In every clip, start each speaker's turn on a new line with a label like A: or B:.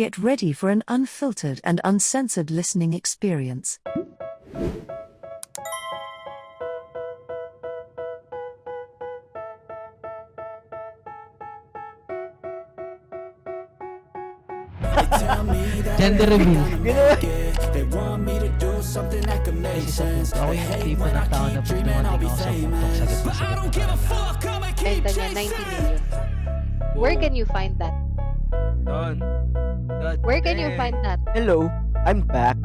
A: Get ready for an unfiltered and uncensored listening experience.
B: Gender reveal.
C: Ginawa.
B: Naisip ko, ako yung tipo ng tao na pag dumating ako sa bundok, sagot na sagot na talaga.
D: Benta niya 90 million. Where can you find that?
C: Don. God
D: Where can you
C: damn.
D: find that?
C: Hello, I'm back.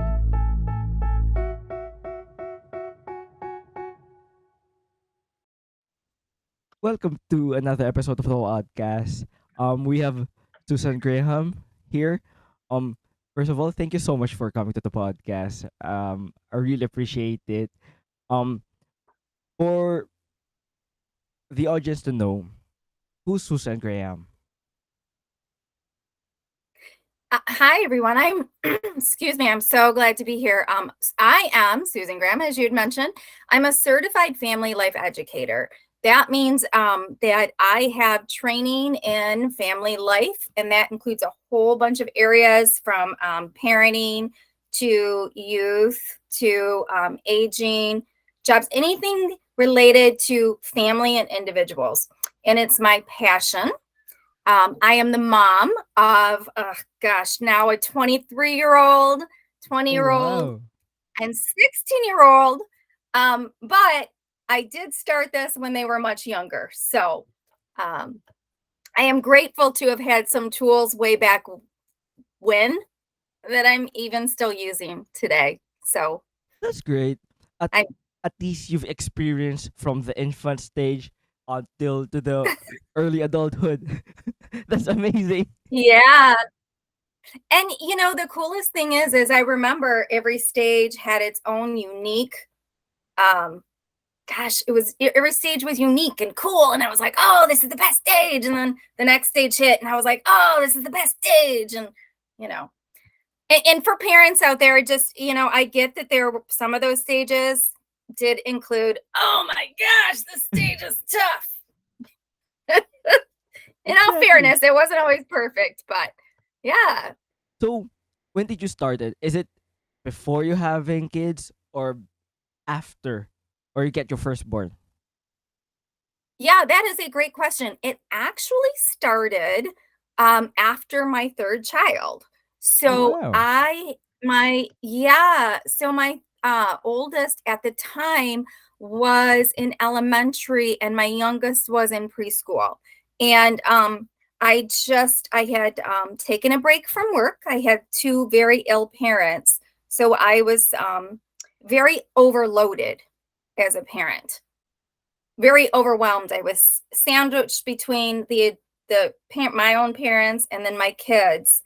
C: Welcome to another episode of the podcast. We have Susan Graham here. Um, First of all, thank you so much for coming to the podcast. I really appreciate it. Um, for the audience to know, who's Susan Graham?
E: Hi, everyone. I'm, excuse me, I'm so glad to be here. I am Susan Graham, as you'd mentioned. I'm a certified family life educator. That means that I have training in family life, and that includes a whole bunch of areas from parenting to youth to aging, jobs, anything related to family and individuals. And it's my passion. I am the mom of, now a 23-year-old, 20-year-old,
C: Wow.
E: and 16-year-old. But I did start this when they were much younger. So I am grateful to have had some tools way back when that I'm even still using today. So
C: That's great. At,
E: I-
C: at least you've experienced from the infant stage until to the early adulthood. That's amazing.
E: yeah. And the coolest thing is I remember every stage had its own unique, every stage was unique and cool. And I was like, oh, this is the best stage. And then the next stage hit and I was like, oh, this is the best stage. And, and for parents out there, just, I get that there were some of those stages did include, oh my gosh, this stage is tough. In all
C: Exactly.
E: fairness, it wasn't always perfect, but yeah.
C: So, when did you start it? Is it before you having kids or after, or you get your firstborn?
E: Yeah, that is a great question. It actually started after my third child. So
C: wow.
E: my oldest at the time was in elementary and my youngest was in preschool. And I had taken a break from work. I had two very ill parents. So I was very overloaded as a parent, very overwhelmed. I was sandwiched between my own parents and then my kids.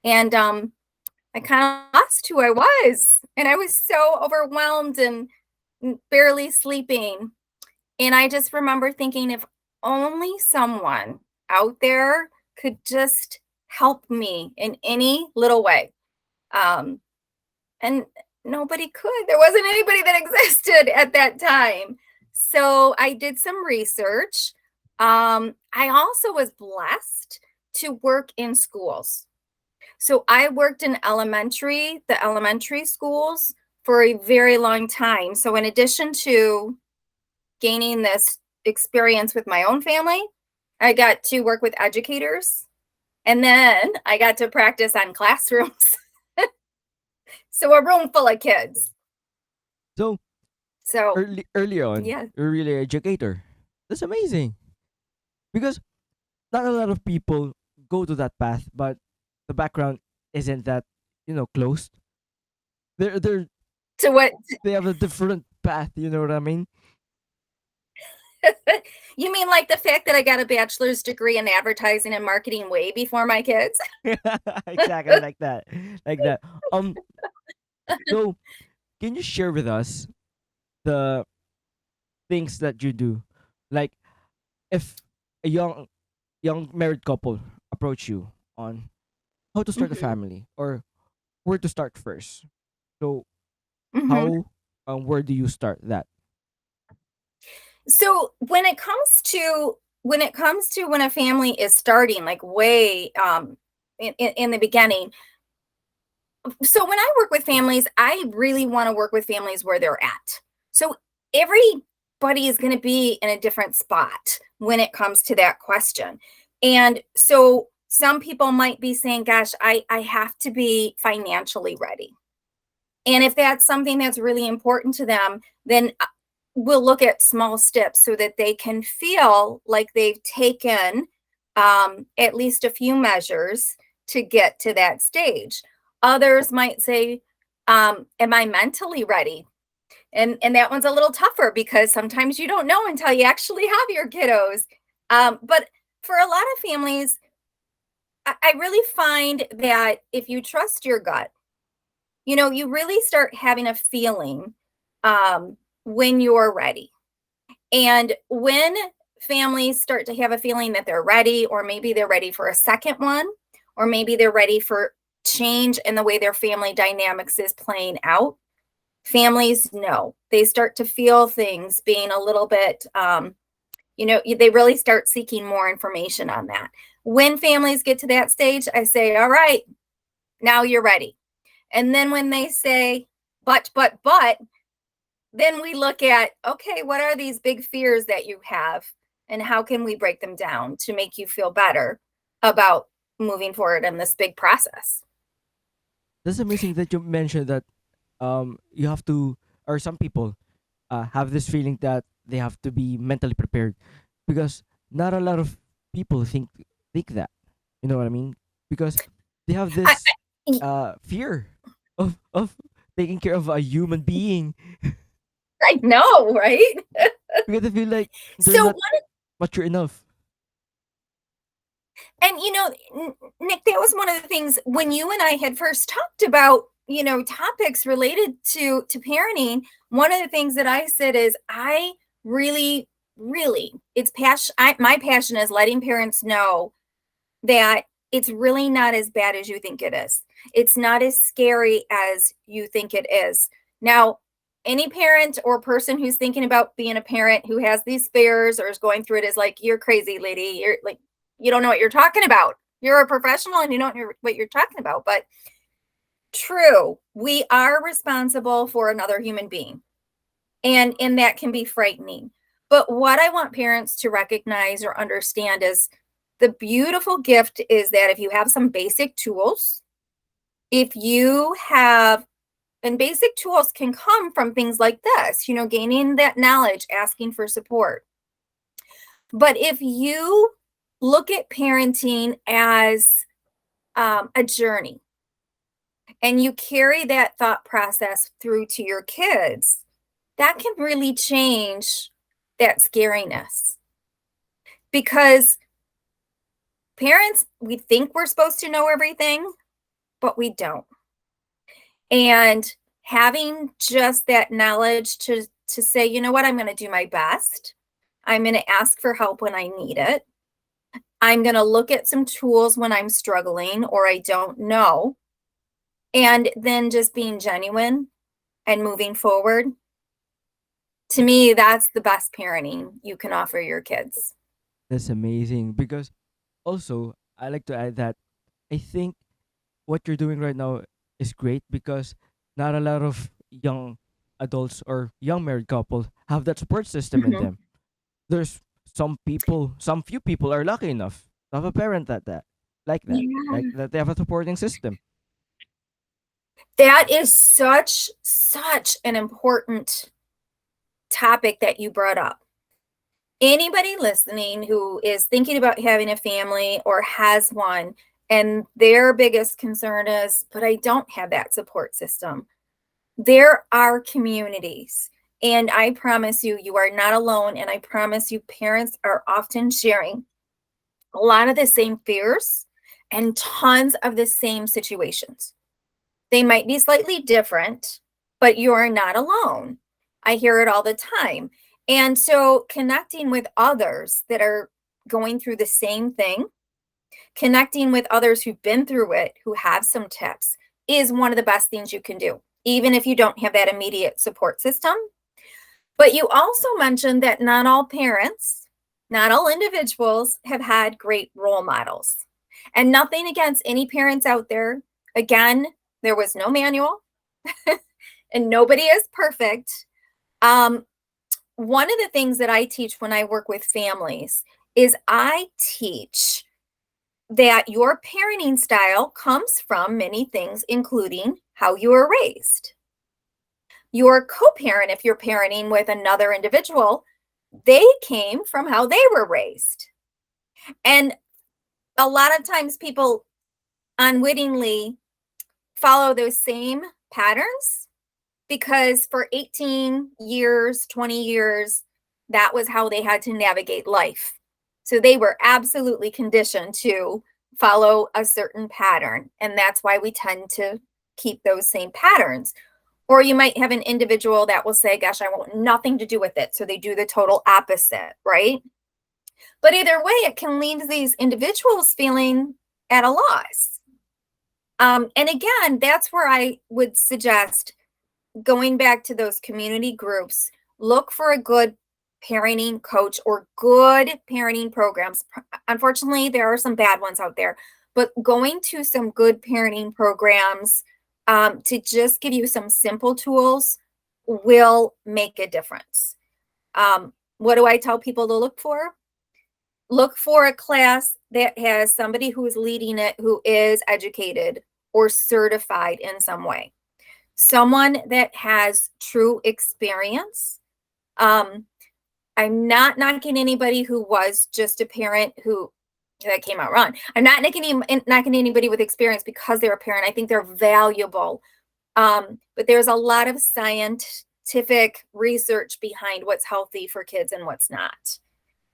E: And I kind of lost who I was. And I was so overwhelmed and barely sleeping. And I just remember thinking, if only someone out there could just help me in any little way. And nobody could. There wasn't anybody that existed at that time. So I did some research. I also was blessed to work in schools. So I worked in the elementary schools for a very long time. So in addition to gaining this experience with my own family, I got to work with educators. And then I got to practice on classrooms. So a room full of kids.
C: So,
E: So
C: early on,
E: yeah.
C: you're really an educator. That's amazing. Because not a lot of people go to that path, but the background isn't that, closed. They're
E: So what
C: they have a different path, you know what I mean?
E: you mean, like the fact that I got a bachelor's degree in advertising and marketing way before my kids?
C: Exactly like that. Like that. So can you share with us the things that you do? Like if a young married couple approach you on how to start a
E: Mhm.
C: family or where to start first. So
E: Mhm.
C: how where do you start that?
E: So when it comes to when a family is starting, like way in the beginning. So when I work with families, I really want to work with families where they're at. So everybody is going to be in a different spot when it comes to that question. And so some people might be saying, gosh, I have to be financially ready. And if that's something that's really important to them, then we'll look at small steps so that they can feel like they've taken at least a few measures to get to that stage. Others might say, am I mentally ready? And that one's a little tougher because sometimes you don't know until you actually have your kiddos. But for a lot of families, I really find that if you trust your gut, you really start having a feeling when you're ready. And when families start to have a feeling that they're ready, or maybe they're ready for a second one, or maybe they're ready for change in the way their family dynamics is playing out, families know. They start to feel things being a little bit, they really start seeking more information on that. When families get to that stage, I say, all right, now you're ready. And then when they say, but, then we look at, okay, what are these big fears that you have? And how can we break them down to make you feel better about moving forward in this big process?
C: That's amazing that you mentioned that you have to, or some people have this feeling that they have to be mentally prepared, because not a lot of people think that. You know what I mean? Because they have this fear of taking care of a human being.
E: I know, right?
C: Because they feel like they're
E: So
C: not mature enough.
E: And Nick, that was one of the things when you and I had first talked about, topics related to parenting. One of the things that I said is I really, it's passion. My passion is letting parents know that it's really not as bad as you think it is. It's not as scary as you think it is. Now, any parent or person who's thinking about being a parent who has these fears or is going through it is like, you're crazy, lady. You're like, you don't know what you're talking about. You're a professional and you don't know what you're talking about. But true, we are responsible for another human being. And that can be frightening. But what I want parents to recognize or understand is the beautiful gift is that if you have some basic tools, and basic tools can come from things like this, gaining that knowledge, asking for support. But if you look at parenting as a journey, and you carry that thought process through to your kids, that can really change that scariness. Because parents, we think we're supposed to know everything, but we don't. And having just that knowledge to say, you know what, I'm going to do my best. I'm going to ask for help when I need it. I'm going to look at some tools when I'm struggling or I don't know. And then just being genuine and moving forward. To me, that's the best parenting you can offer your kids.
C: That's amazing. Because also, I like to add that I think what you're doing right now is great, because not a lot of young adults or young married couples have that support system in them. There's some few people are lucky enough to have a parent like that they have a supporting system.
E: That is such an important topic that you brought up. Anybody listening who is thinking about having a family or has one, and their biggest concern is, but I don't have that support system. There are communities, and I promise you, you are not alone. And I promise you, parents are often sharing a lot of the same fears and tons of the same situations. They might be slightly different, but you're not alone. I hear it all the time. And so connecting with others that are going through the same thing, connecting with others who've been through it, who have some tips, is one of the best things you can do, even if you don't have that immediate support system. But you also mentioned that not all parents, not all individuals have had great role models. And nothing against any parents out there. Again, there was no manual and nobody is perfect. One of the things that I teach when I work with families is I teach that your parenting style comes from many things, including how you were raised. Your co-parent, if you're parenting with another individual, they came from how they were raised. And a lot of times people unwittingly follow those same patterns because for 18 years, 20 years, that was how they had to navigate life. So they were absolutely conditioned to follow a certain pattern. And that's why we tend to keep those same patterns. Or you might have an individual that will say, gosh, I want nothing to do with it. So they do the total opposite, right? But either way, it can lead to these individuals feeling at a loss. And again, that's where I would suggest going back to those community groups, look for a good parenting coach or good parenting programs. Unfortunately, there are some bad ones out there, but going to some good parenting programs to just give you some simple tools will make a difference. What do I tell people to look for? Look for a class that has somebody who is leading it, who is educated or certified in some way. Someone that has true experience. I'm not knocking anybody who was just a parent who that came out wrong. I'm not knocking anybody with experience because they're a parent. I think they're valuable. But there's a lot of scientific research behind what's healthy for kids and what's not.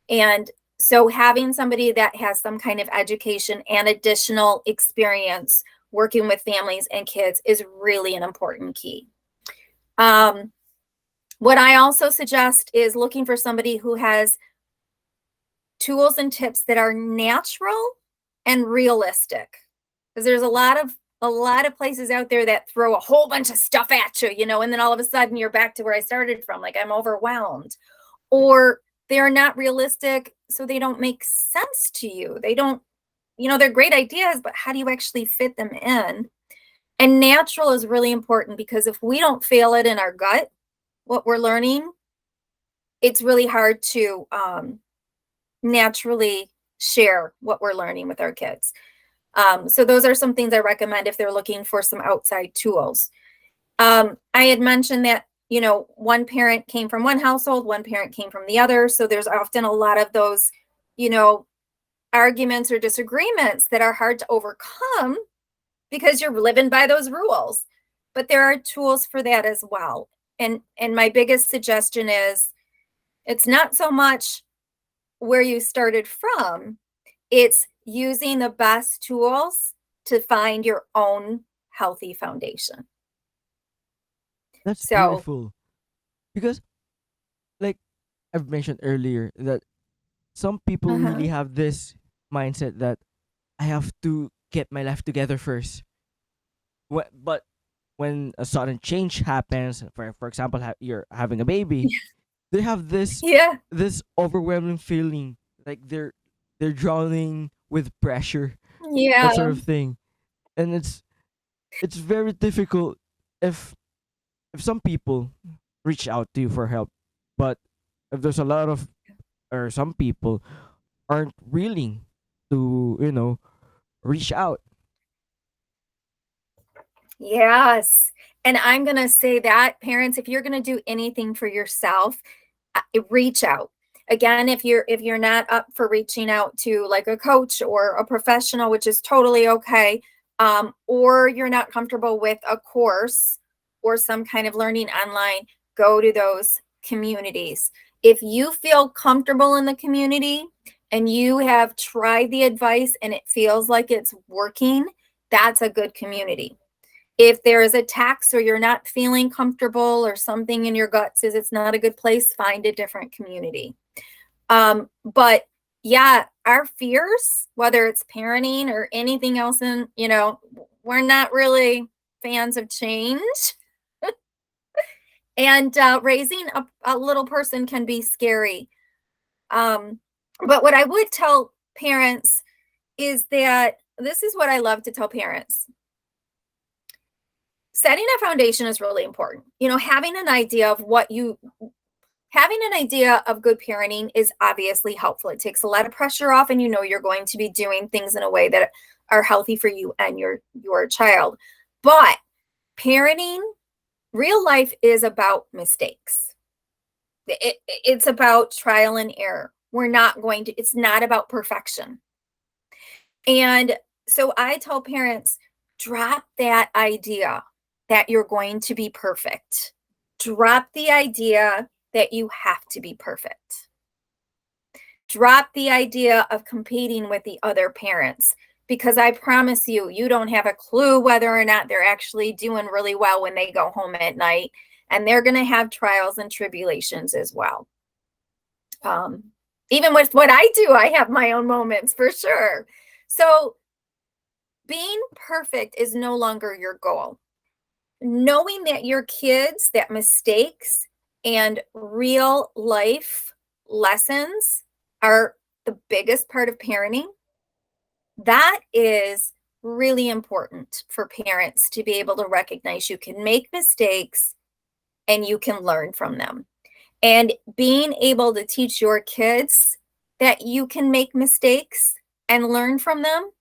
E: And so having somebody that has some kind of education and additional experience working with families and kids is really an important key. What I also suggest is looking for somebody who has tools and tips that are natural and realistic. Because there's a lot of places out there that throw a whole bunch of stuff at you, and then all of a sudden you're back to where I started from, like I'm overwhelmed. Or they're not realistic, so they don't make sense to you. They don't, they're great ideas, but how do you actually fit them in? And natural is really important because if we don't feel it in our gut, what we're learning, it's really hard to naturally share what we're learning with our kids. So those are some things I recommend if they're looking for some outside tools. I had mentioned that, one parent came from one household, one parent came from the other. So there's often a lot of those, arguments or disagreements that are hard to overcome because you're living by those rules. But there are tools for that as well. And my biggest suggestion is it's not so much where you started from, it's using the best tools to find your own healthy foundation.
C: That's beautiful. Because, like I've mentioned earlier, that some people really have this mindset that I have to get my life together first. But when a sudden change happens, for example, you're having a baby, they have this this overwhelming feeling like they're drowning with pressure, that sort of thing, and it's very difficult if some people reach out to you for help, but if there's a lot of or some people aren't willing to reach out.
E: Yes. And I'm going to say that parents, if you're going to do anything for yourself, reach out. Again, if you're not up for reaching out to like a coach or a professional, which is totally okay, or you're not comfortable with a course or some kind of learning online, go to those communities. If you feel comfortable in the community and you have tried the advice and it feels like it's working, that's a good community. If there is a tax or you're not feeling comfortable or something in your gut says it's not a good place, find a different community. But yeah, our fears, whether it's parenting or anything else, we're not really fans of change. And raising a little person can be scary. But what I would tell parents is that this is what I love to tell parents. Setting a foundation is really important. Having an idea of good parenting is obviously helpful. It takes a lot of pressure off, and you're going to be doing things in a way that are healthy for you and your child. But parenting, real life is about mistakes. It's about trial and error. It's not about perfection. And so I tell parents, drop that idea that you're going to be perfect. Drop the idea that you have to be perfect. Drop the idea of competing with the other parents, because I promise you, you don't have a clue whether or not they're actually doing really well when they go home at night, and they're going to have trials and tribulations as well. Even with what I do, I have my own moments for sure. So being perfect is no longer your goal. Knowing that your kids, that mistakes and real life lessons are the biggest part of parenting, that is really important for parents to be able to recognize you can make mistakes and you can learn from them. And being able to teach your kids that you can make mistakes and learn from them,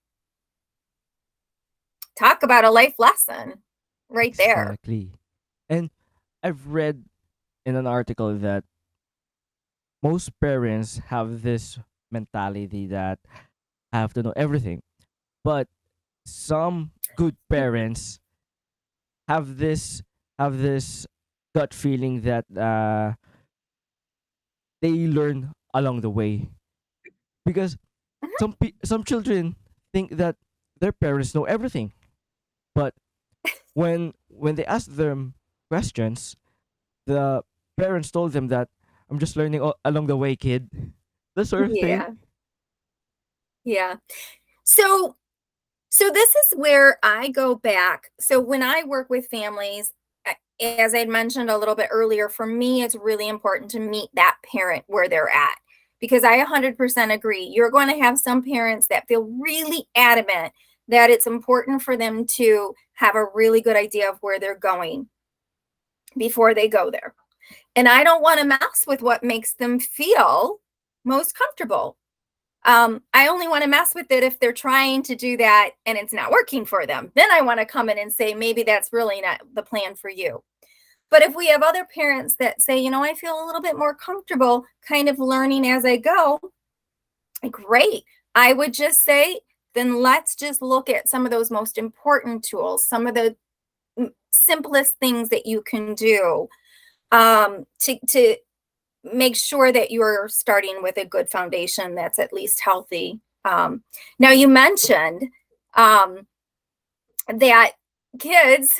E: talk about a life lesson right there.
C: Exactly. And I've read in an article that most parents have this mentality that I have to know everything. But some good parents have this gut feeling that they learn along the way, because some children think that their parents know everything, but when they ask them questions, the parents told them that I'm just learning along the way, kid. That sort of thing.
E: Yeah. Yeah. So this is where I go back. So when I work with families, as I mentioned a little bit earlier, for me, it's really important to meet that parent where they're at, because I 100% agree. You're going to have some parents that feel really adamant that it's important for them to have a really good idea of where they're going before they go there. And I don't want to mess with what makes them feel most comfortable. I only want to mess with it if they're trying to do that and it's not working for them. Then I want to come in and say, maybe that's really not the plan for you. But if we have other parents that say, I feel a little bit more comfortable kind of learning as I go, great. I would just say, then let's just look at some of those most important tools, some of the simplest things that you can do to make sure that you're starting with a good foundation that's at least healthy. Now, you mentioned that kids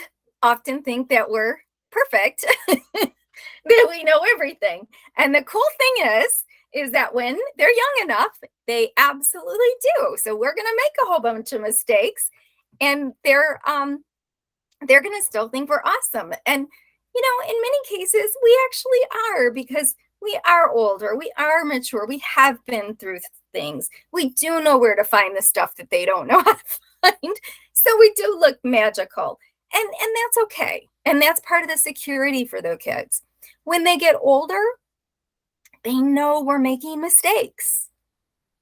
E: often think that we're perfect, that we know everything. And the cool thing is that when they're young enough, they absolutely do. So we're going to make a whole bunch of mistakes, and they're going to still think we're awesome. And in many cases, we actually are, because we are older, we are mature, we have been through things. We do know where to find the stuff that they don't know how to find. So we do look magical. And that's okay. And that's part of the security for the kids. When they get older, they know we're making mistakes.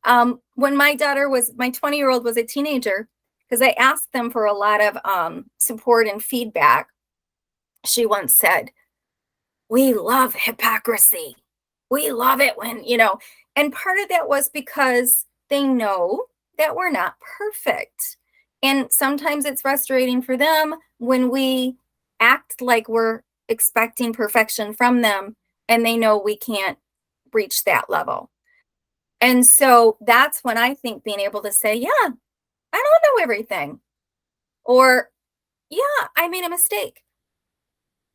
E: When my 20-year-old was a teenager, because I asked them for a lot of support and feedback, she once said, "We love hypocrisy. We love it when, and part of that was because they know that we're not perfect. And sometimes it's frustrating for them when we act like we're expecting perfection from them, and they know we can't reach that level. And so that's when I think being able to say, yeah, I don't know everything, or yeah, I made a mistake.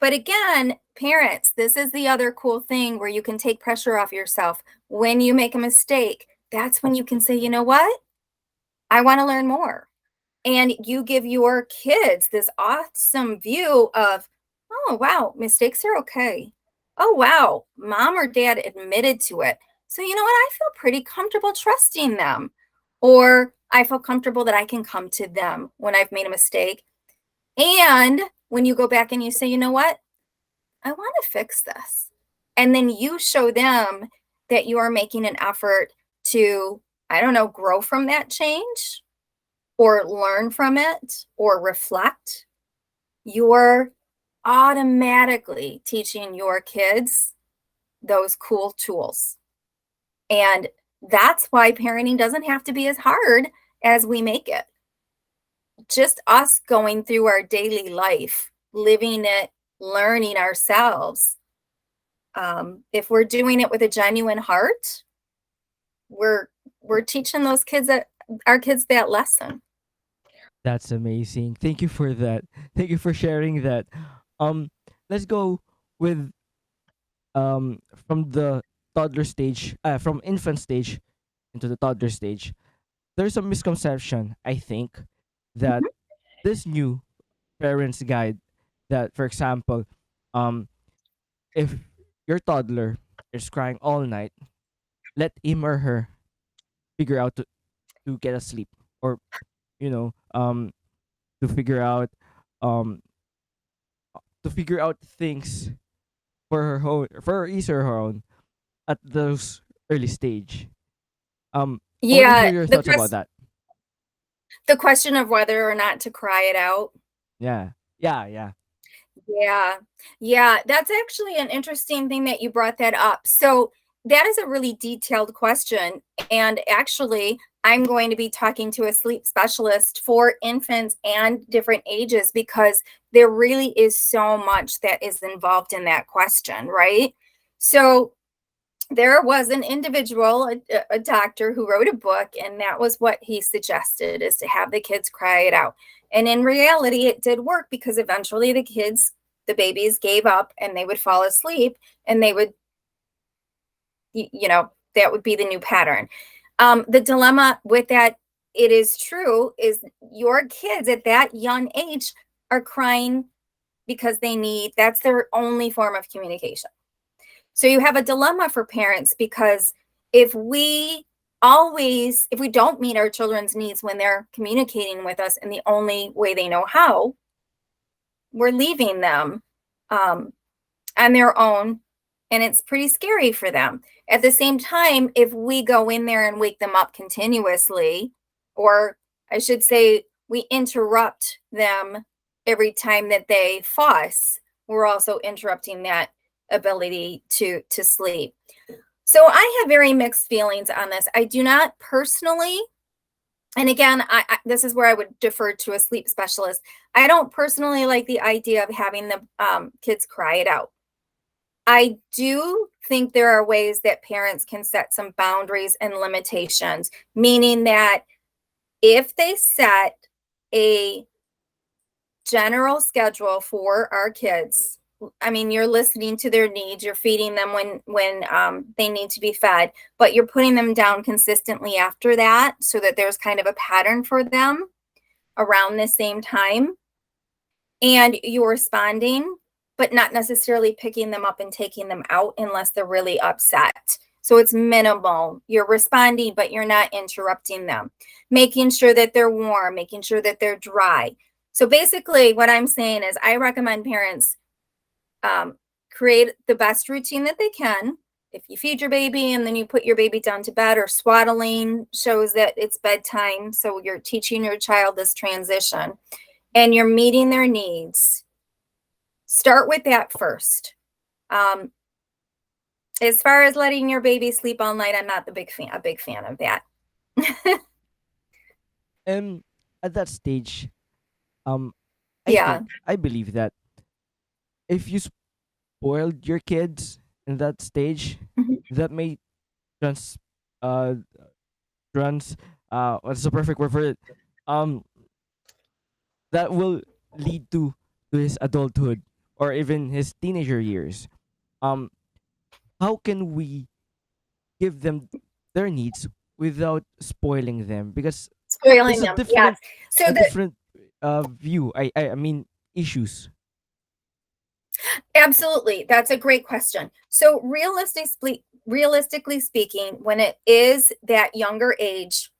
E: But again, parents, this is the other cool thing where you can take pressure off yourself. When you make a mistake, that's when you can say, you know what? I want to learn more. And you give your kids this awesome view of, oh, wow, mistakes are okay. Oh, wow, mom or dad admitted to it. So you know what? I feel pretty comfortable trusting them. or I feel comfortable that I can come to them when I've made a mistake. And when you go back and you say, you know what, I want to fix this. And then you show them that you are making an effort to, I don't know, grow from that change or learn from it or reflect. You're automatically teaching your kids those cool tools. And that's why parenting doesn't have to be as hard as we make it. Just us going through our daily life, living it, learning ourselves. If we're doing it with a genuine heart, we're teaching those kids our kids that lesson.
C: That's amazing. Thank you for that. Thank you for sharing that. Let's go with from the toddler stage, from infant stage into the toddler stage. There's a misconception, I think, that this new parents guide, that for example, um if your toddler is crying all night, let him or her figure out to get a sleep, or you know to figure out um things for her own, for her ease or her own, at those early stage. I want to hear
E: Yeah,
C: your thoughts about that.
E: the question of whether or not to cry it out.
C: Yeah, yeah.
E: Yeah, that's actually an interesting thing that you brought that up. So that is a really detailed question. And actually, I'm going to be talking to a sleep specialist for infants and different ages, because there really is so much that is involved in that question, right? So there was an individual, a doctor, who wrote a book, and that was what he suggested, is to have the kids cry it out. And in reality, it did work, because eventually the babies gave up and they would fall asleep, and they would, that would be the new pattern. The dilemma with that, it is true, is your kids at that young age are crying because that's their only form of communication. So you have a dilemma for parents, because if we don't meet our children's needs when they're communicating with us in the only way they know how, we're leaving them on their own, and it's pretty scary for them. At the same time, if we go in there and wake them up continuously, or I should say, we interrupt them every time that they fuss, we're also interrupting that ability to sleep. So I have very mixed feelings on this. I do not personally, and again, this is where I would defer to a sleep specialist. I don't personally like the idea of having the kids cry it out. I do think there are ways that parents can set some boundaries and limitations, meaning that if they set a general schedule for our kids, I mean, you're listening to their needs, you're feeding them when they need to be fed, but you're putting them down consistently after that, so that there's kind of a pattern for them around the same time. And you're responding, but not necessarily picking them up and taking them out unless they're really upset. So it's minimal. You're responding, but you're not interrupting them. Making sure that they're warm, making sure that they're dry. So basically what I'm saying is, I recommend parents create the best routine that they can. If you feed your baby and then you put your baby down to bed, or swaddling shows that it's bedtime, so you're teaching your child this transition and you're meeting their needs, start with that first. As far as letting your baby sleep all night, I'm not a big fan of that.
C: At that stage,
E: Yeah.
C: I believe that if you spoiled your kids in that stage,
E: Mhm.
C: that may trans what's the perfect word for it? Um, that will lead to his adulthood, or even his teenager years. Um, how can we give them their needs without spoiling them? Because
E: Spoiling
C: there's
E: them. Yes. So
C: a different view. I mean, issues.
E: absolutely, that's a great question. So realistically speaking, when it is that younger age,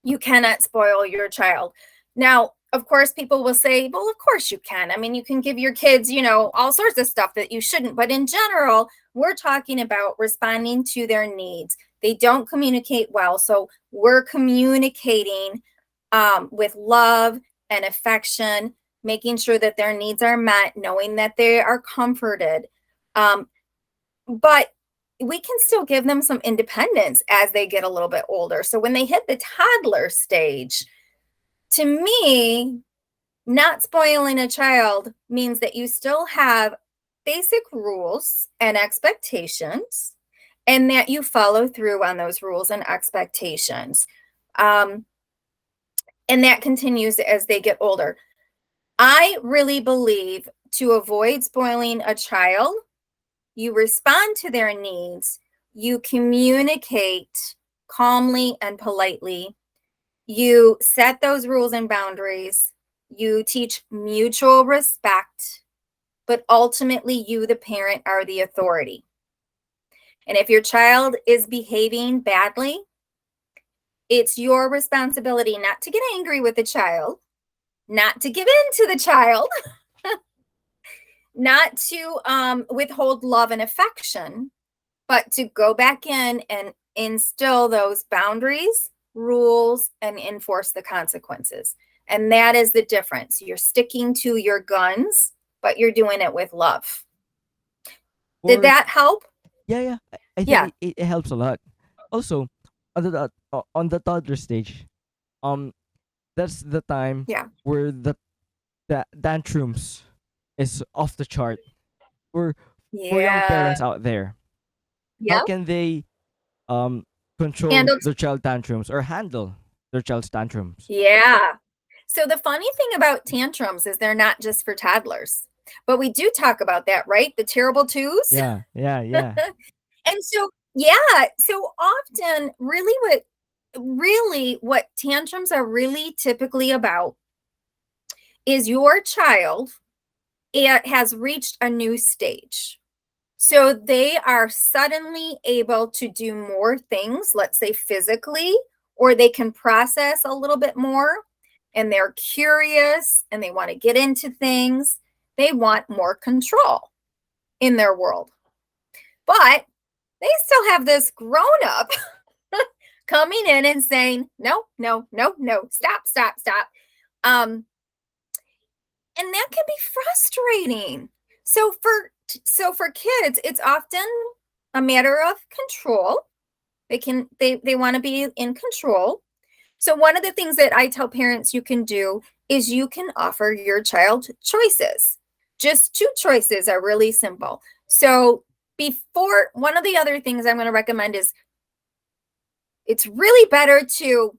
E: You cannot spoil your child. Now, of course, people will say, well, of course you can. I mean, you can give your kids, all sorts of stuff that you shouldn't. But in general, we're talking about responding to their needs. They don't communicate well. So we're communicating with love and affection, making sure that their needs are met, knowing that they are comforted. But we can still give them some independence as they get a little bit older. So when they hit the toddler stage, to me, not spoiling a child means that you still have basic rules and expectations, and that you follow through on those rules and expectations. And that continues as they get older. I really believe to avoid spoiling a child, you respond to their needs, you communicate calmly and politely, you set those rules and boundaries, you teach mutual respect, but ultimately you, the parent, are the authority. And if your child is behaving badly, it's your responsibility not to get angry with the child, not to give in to the child, not to withhold love and affection, but to go back in and instill those boundaries, rules, and enforce the consequences. And that is the difference. You're sticking to your guns, but you're doing it with love. Did that help?
C: Yeah. I think
E: Yeah.
C: it helps a lot. Also, on the toddler stage, that's the time where the tantrums is off the chart. For young parents out there, how can they control their child tantrums or handle their child's tantrums?
E: Yeah. So the funny thing about tantrums is they're not just for toddlers, but we do talk about that, right? The terrible twos.
C: Yeah.
E: And so often really what tantrums are really typically about is your child has reached a new stage. So they are suddenly able to do more things, let's say physically, or they can process a little bit more, and they're curious and they want to get into things. They want more control in their world. But they still have this grown-up coming in and saying, no, stop. And that can be frustrating. So for kids, it's often a matter of control. They want to be in control. So one of the things that I tell parents you can do is you can offer your child choices. Just 2 choices are really simple. So one of the other things I'm going to recommend is it's really better to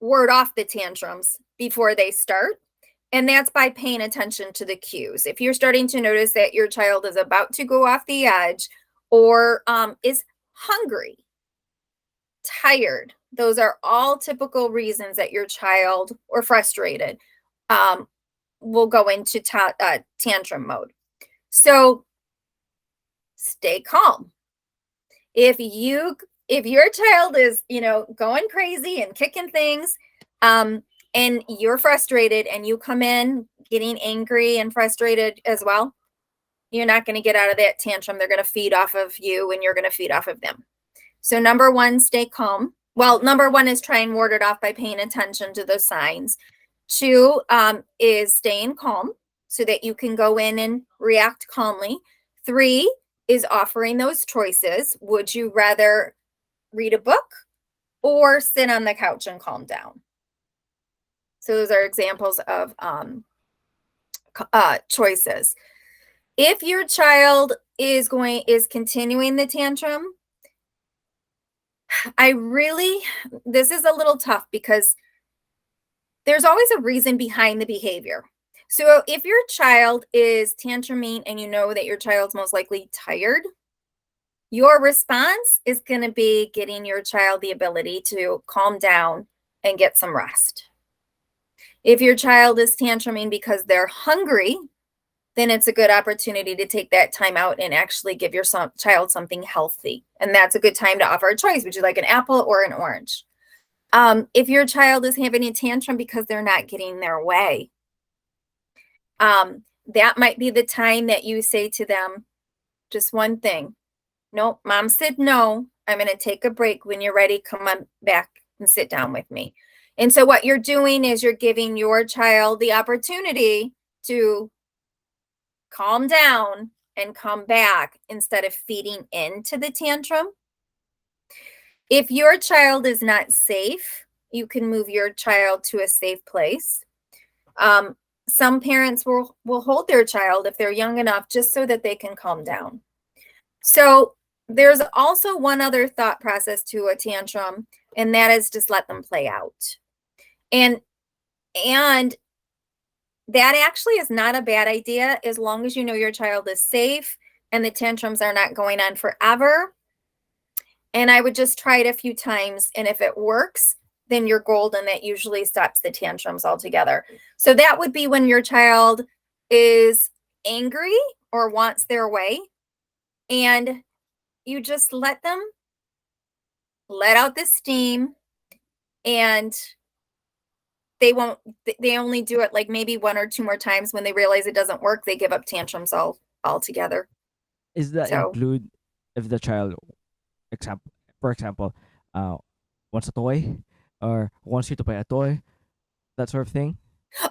E: ward off the tantrums before they start. And that's by paying attention to the cues. If you're starting to notice that your child is about to go off the edge or is hungry, tired, those are all typical reasons that your child or frustrated will go into tantrum mode. So stay calm. If your child is, going crazy and kicking things, and you're frustrated and you come in getting angry and frustrated as well, you're not going to get out of that tantrum. They're going to feed off of you and you're going to feed off of them. So number 1, stay calm. Well, number 1 is try and ward it off by paying attention to the signs. 2 is staying calm so that you can go in and react calmly. 3 is offering those choices. Would you rather read a book or sit on the couch and calm down? So those are examples of choices. If your child is continuing the tantrum, this is a little tough because there's always a reason behind the behavior. So if your child is tantruming and you know that your child's most likely tired, your response is going to be getting your child the ability to calm down and get some rest. If your child is tantruming because they're hungry, then it's a good opportunity to take that time out and actually give your child something healthy. And that's a good time to offer a choice. Would you like an apple or an orange? If your child is having a tantrum because they're not getting their way, that might be the time that you say to them just one thing. Nope, mom said no. I'm going to take a break. When you're ready, come on back and sit down with me. And so what you're doing is you're giving your child the opportunity to calm down and come back instead of feeding into the tantrum. If your child is not safe, you can move your child to a safe place. Some parents will hold their child if they're young enough just so that they can calm down. So there's also one other thought process to a tantrum, and that is just let them play out. And that actually is not a bad idea as long as you know your child is safe and the tantrums are not going on forever. And I would just try it a few times, and if it works, then you're golden. That usually stops the tantrums altogether. So that would be when your child is angry or wants their way, and you just let them let out the steam, and they only do it like maybe 1 or 2 more times. When they realize it doesn't work, they give up tantrums altogether.
C: Is that
E: So
C: include if the child, for example, wants a toy or wants you to buy a toy, that sort of thing?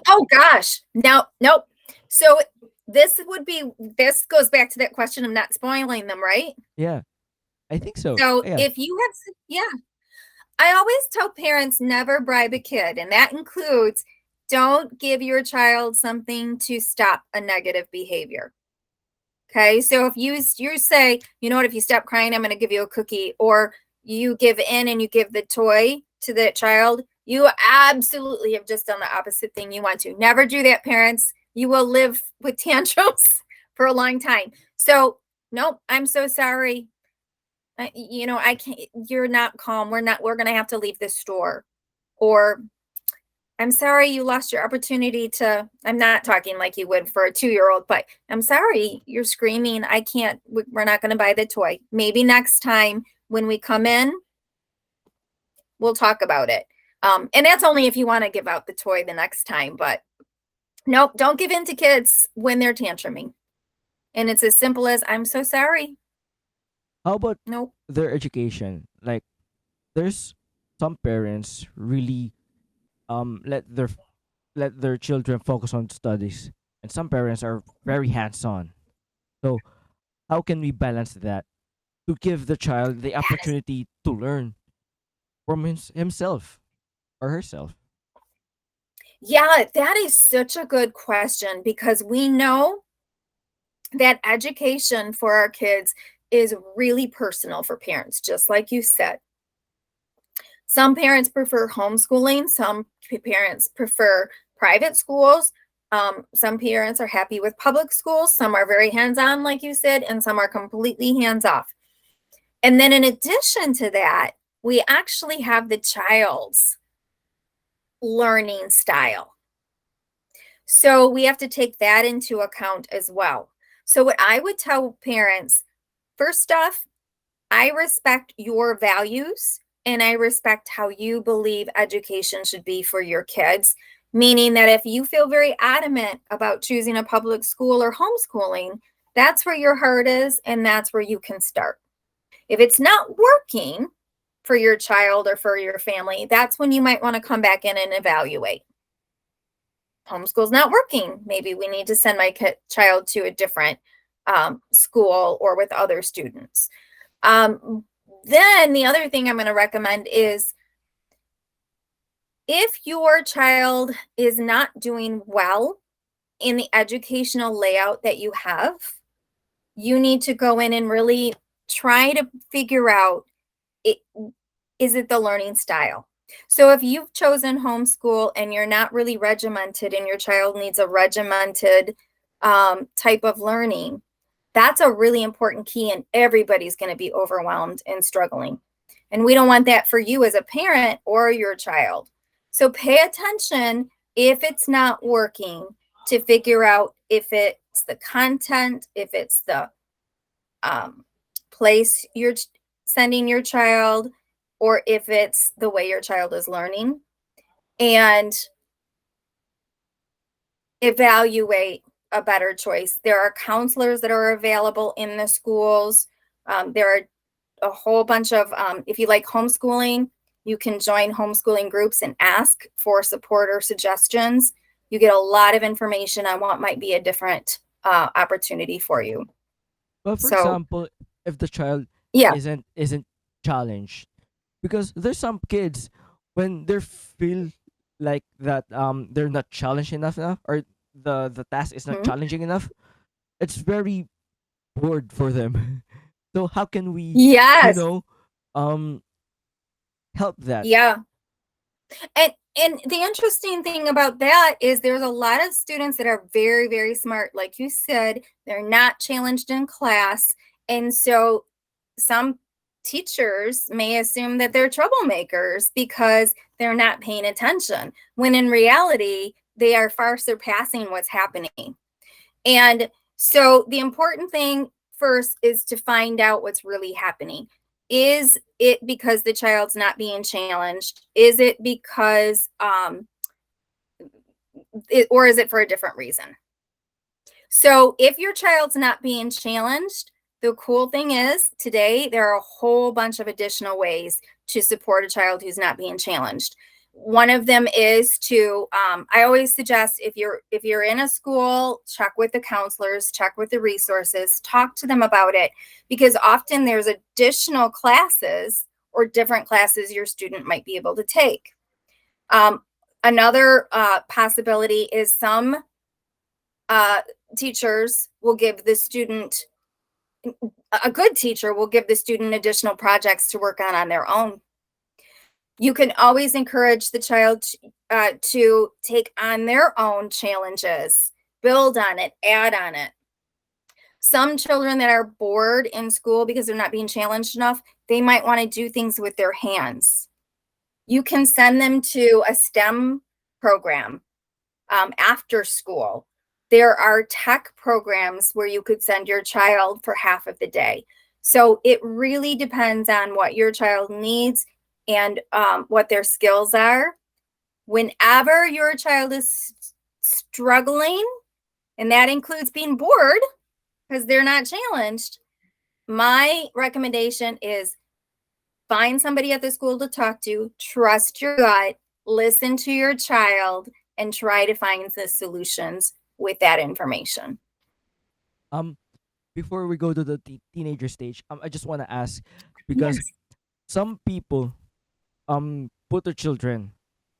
E: oh gosh, nope. So this goes back to that question of not spoiling them, right?
C: Yeah, I think so.
E: So
C: Yeah.
E: if you have, yeah, I always tell parents never bribe a kid, and that includes don't give your child something to stop a negative behavior. Okay, so if you say, you know what, if you stop crying, I'm going to give you a cookie, or you give in and you give the toy to that child, you absolutely have just done the opposite thing you want to. Never do that, parents. You will live with tantrums for a long time. So, nope, I'm so sorry. I can't, you're not calm. We're going to have to leave this store. Or, I'm sorry you lost your opportunity to, I'm not talking like you would for a 2-year-old, but I'm sorry you're screaming. I can't, we're not going to buy the toy. Maybe next time when we come in, we'll talk about it. And that's only if you want to give out the toy the next time, but nope, don't give in to kids when they're tantruming. And it's as simple as, I'm so sorry.
C: How about
E: Nope.
C: their education? Like, there's some parents really let their children focus on studies, and some parents are very hands-on. So how can we balance that to give the child the opportunity to learn from himself or herself?
E: Yeah, that is such a good question, because we know that education for our kids is really personal for parents, just like you said. Some parents prefer homeschooling, some parents prefer private schools. Some parents are happy with public schools, some are very hands-on, like you said, and some are completely hands-off. And then in addition to that, we actually have the child's learning style. So we have to take that into account as well. So what I would tell parents, first off, I respect your values and I respect how you believe education should be for your kids. Meaning that if you feel very adamant about choosing a public school or homeschooling, that's where your heart is and that's where you can start. If it's not working for your child or for your family, that's when you might want to come back in and evaluate. Homeschool's not working. Maybe we need to send my child to a different school or with other students. Then the other thing I'm going to recommend is, if your child is not doing well in the educational layout that you have, you need to go in and really try to figure out, is it the learning style? So if you've chosen homeschool and you're not really regimented and your child needs a regimented type of learning, that's a really important key, and everybody's going to be overwhelmed and struggling. And we don't want that for you as a parent or your child. So pay attention if it's not working, to figure out if it's the content, if it's the place you're sending your child, or if it's the way your child is learning, and evaluate a better choice. There are counselors that are available in the schools. There are a whole bunch of, if you like homeschooling, you can join homeschooling groups and ask for support or suggestions. You get a lot of information on what might be a different opportunity for you.
C: But for
E: So,
C: example, if the child
E: yeah.
C: isn't challenged, because there's some kids when they feel like that they're not challenged enough now, or the task is not
E: Mhm.
C: challenging enough, it's very bored for them. So how can we,
E: Yes.
C: um help that?
E: Yeah. And the interesting thing about that is there's a lot of students that are very, very smart. Like you said, they're not challenged in class. And so some teachers may assume that they're troublemakers because they're not paying attention, when in reality, they are far surpassing what's happening. And so the important thing first is to find out what's really happening. Is it because the child's not being challenged? Is it because, or is it for a different reason? So if your child's not being challenged, the cool thing is today there are a whole bunch of additional ways to support a child who's not being challenged. One of them is to, I always suggest if you're in a school, check with the counselors, check with the resources, talk to them about it, because often there's additional classes or different classes your student might be able to take. Another possibility is some teachers will give the student, a good teacher will give the student additional projects to work on their own. You can always encourage the child to take on their own challenges, build on it, add on it. Some children that are bored in school because they're not being challenged enough, they might want to do things with their hands. You can send them to a STEM program after school. There are tech programs where you could send your child for half of the day. So it really depends on what your child needs and what their skills are. Whenever your child is struggling, and that includes being bored because they're not challenged, my recommendation is find somebody at the school to talk to, trust your gut, listen to your child, and try to find the solutions with that information.
C: Before we go to the teenager stage, I just want to ask, because some people put their children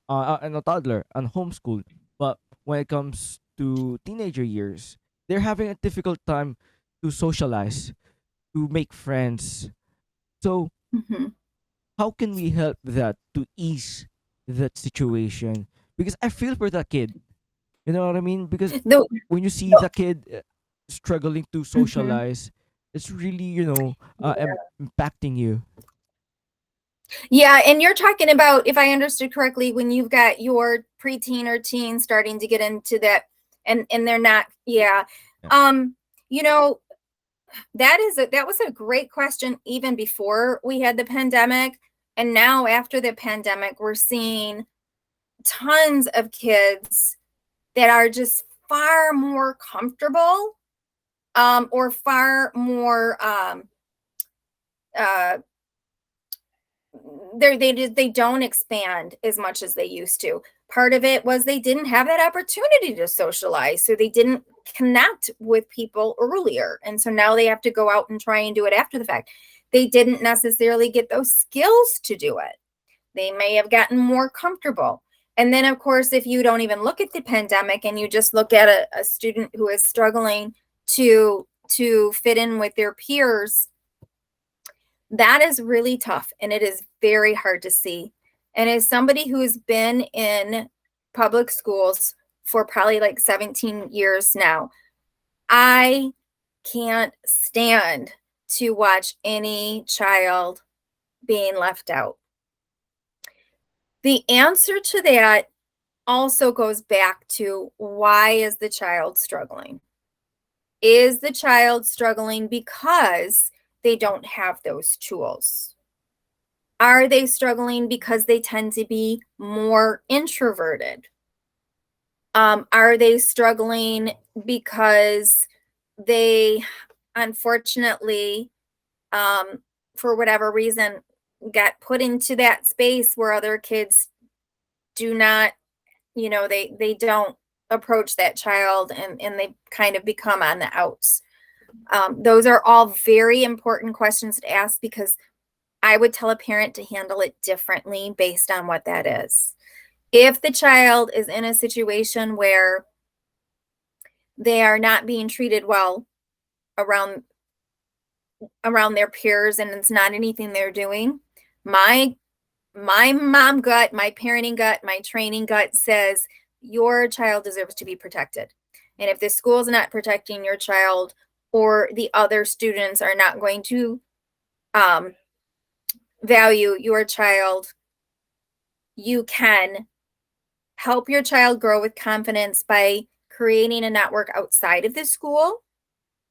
C: and a toddler on homeschool, but when it comes to teenager years, they're having a difficult time to socialize, to make friends. So
E: Mhm.
C: how can we help that to ease that situation? Because I feel for that kid. You know what I mean? Because
E: The,
C: when you see the kid struggling to
E: mhm.
C: socialize, it's really, impacting you.
E: Yeah, and you're talking about, if I understood correctly, when you've got your preteen or teen starting to get into that, and they're not, yeah.
C: Yeah.
E: You know, that was a great question even before we had the pandemic, and now after the pandemic, we're seeing tons of kids that are just far more comfortable, or far more uh, they don't expand as much as they used to. Part of it was they didn't have that opportunity to socialize, so they didn't connect with people earlier, and so now they have to go out and try and do it after the fact. They didn't necessarily get those skills to do it. They may have gotten more comfortable. And then, of course, if you don't even look at the pandemic and you just look at a student who is struggling to fit in with their peers, that is really tough, and it is very hard to see. And as somebody who's been in public schools for probably like 17 years now, I can't stand to watch any child being left out. The answer to that also goes back to, why is the child struggling? Is the child struggling because they don't have those tools? Are they struggling because they tend to be more introverted? Are they struggling because they, unfortunately, for whatever reason, got put into that space where other kids do not, they don't approach that child, and they kind of become on the outs. Those are all very important questions to ask, because I would tell a parent to handle it differently based on what that is. If the child is in a situation where they are not being treated well around their peers, and it's not anything they're doing, my mom gut, my parenting gut, my training gut says your child deserves to be protected. And if the school is not protecting your child, or the other students are not going to value your child, you can help your child grow with confidence by creating a network outside of the school.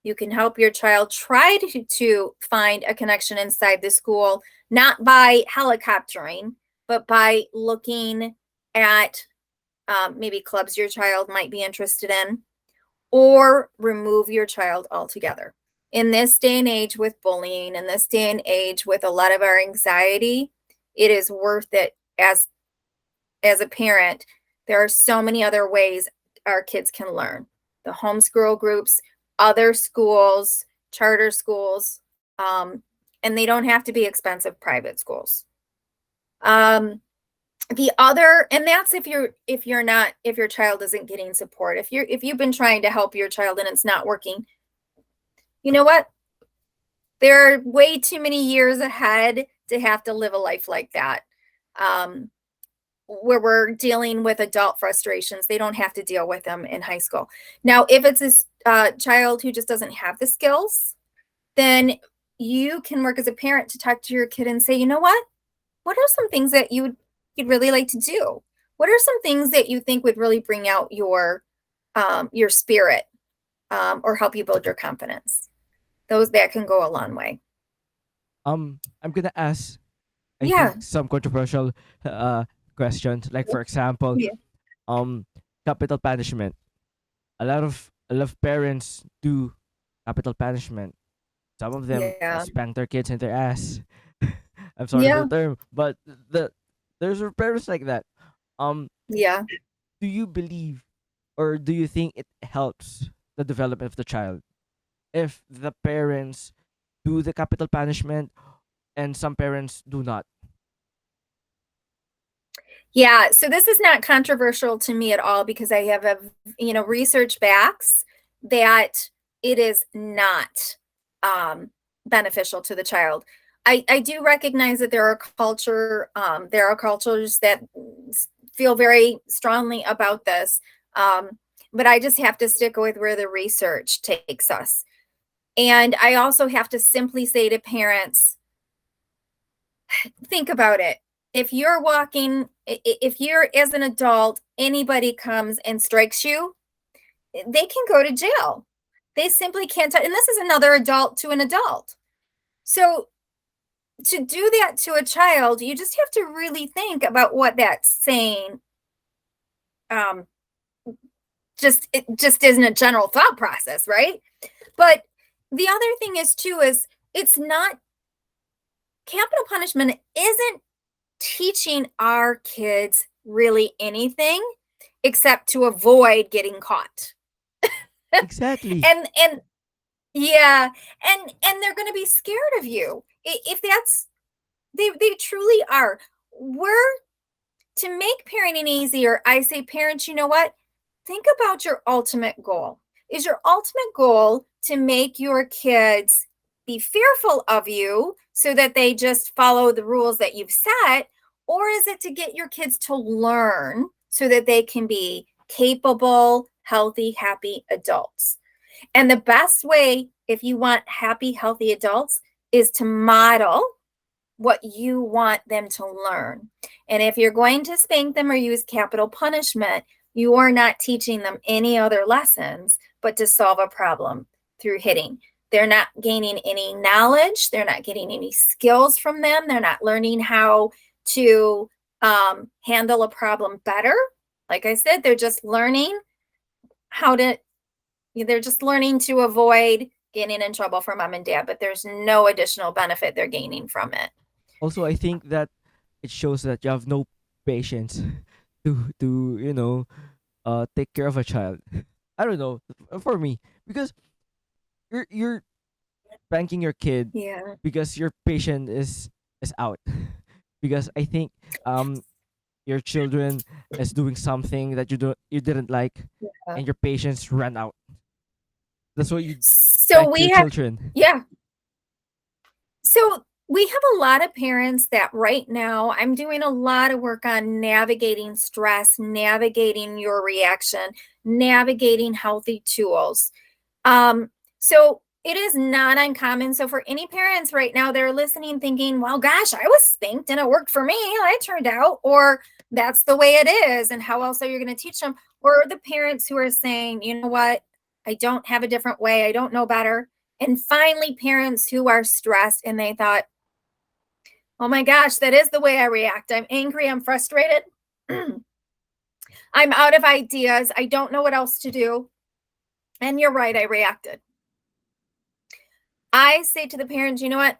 E: You can help your child try to find a connection inside the school, not by helicoptering, but by looking at maybe clubs your child might be interested in, or remove your child altogether. In this day and age with bullying, in this day and age with a lot of our anxiety, it is worth it. As a parent, there are so many other ways our kids can learn. The homeschool groups, other schools, charter schools, and they don't have to be expensive private schools. The other, and that's if your child isn't getting support. If you've been trying to help your child and it's not working, you know what? There are way too many years ahead to have to live a life like that. Where we're dealing with adult frustrations, they don't have to deal with them in high school. Now, if it's a child who just doesn't have the skills, then you can work as a parent to talk to your kid and say, you know what are some things that you'd really like to do? What are some things that you think would really bring out your spirit, or help you build your confidence? That can go a long way.
C: I'm gonna ask, I
E: Yeah.
C: think, some controversial questions. Like, for example,
E: Yeah.
C: capital punishment. A lot of parents do capital punishment. Some of them
E: Yeah.
C: spank their kids in their ass. I'm sorry for
E: Yeah.
C: the term, but there's parents like that.
E: Yeah.
C: Do you believe, or do you think it helps the development of the child if the parents do the capital punishment and some parents do not?
E: Yeah, so this is not controversial to me at all, because I have research backs that it is not beneficial to the child. I do recognize that there are cultures that feel very strongly about this, but I just have to stick with where the research takes us. And I also have to simply say to parents, think about it. If you're as an adult, anybody comes and strikes you, they can go to jail. They simply can't. And this is another adult to an adult. So to do that to a child, you just have to really think about what that's saying. Just isn't a general thought process, right? But the other thing is it's not, capital punishment isn't teaching our kids really anything except to avoid getting caught.
C: Exactly.
E: and yeah, and they're going to be scared of you. If that's, they truly are. To make parenting easier, I say, parents, you know what? Think about your ultimate goal. Is your ultimate goal to make your kids be fearful of you so that they just follow the rules that you've set? Or is it to get your kids to learn so that they can be capable, healthy, happy adults? And the best way, if you want happy, healthy adults, is to model what you want them to learn. And if you're going to spank them or use capital punishment, you are not teaching them any other lessons but to solve a problem through hitting. They're not gaining any knowledge. They're not getting any skills from them. They're not learning how to handle a problem better. Like I said, they're just learning they're just learning to avoid getting in trouble for mom and dad, but there's no additional benefit they're gaining from it.
C: Also, I think that it shows that you have no patience to take care of a child. I don't know, for me, because you're spanking your kid
E: Yeah.
C: because your patient is out. Because I think your children is doing something that you didn't like,
E: Yeah.
C: and your patience ran out. That's why you
E: So
C: spank
E: we
C: your
E: have,
C: children.
E: yeah. So we have a lot of parents that right now, I'm doing a lot of work on navigating stress, navigating your reaction, navigating healthy tools. So it is not uncommon. So for any parents right now, they're listening thinking, well, gosh, I was spanked and it worked for me. It turned out, or that's the way it is. And how else are you going to teach them? Or the parents who are saying, you know what? I don't have a different way. I don't know better. And finally, parents who are stressed and they thought, oh my gosh, that is the way I react. I'm angry. I'm frustrated. I'm out of ideas. I don't know what else to do. And you're right. I reacted. I say to the parents, you know what?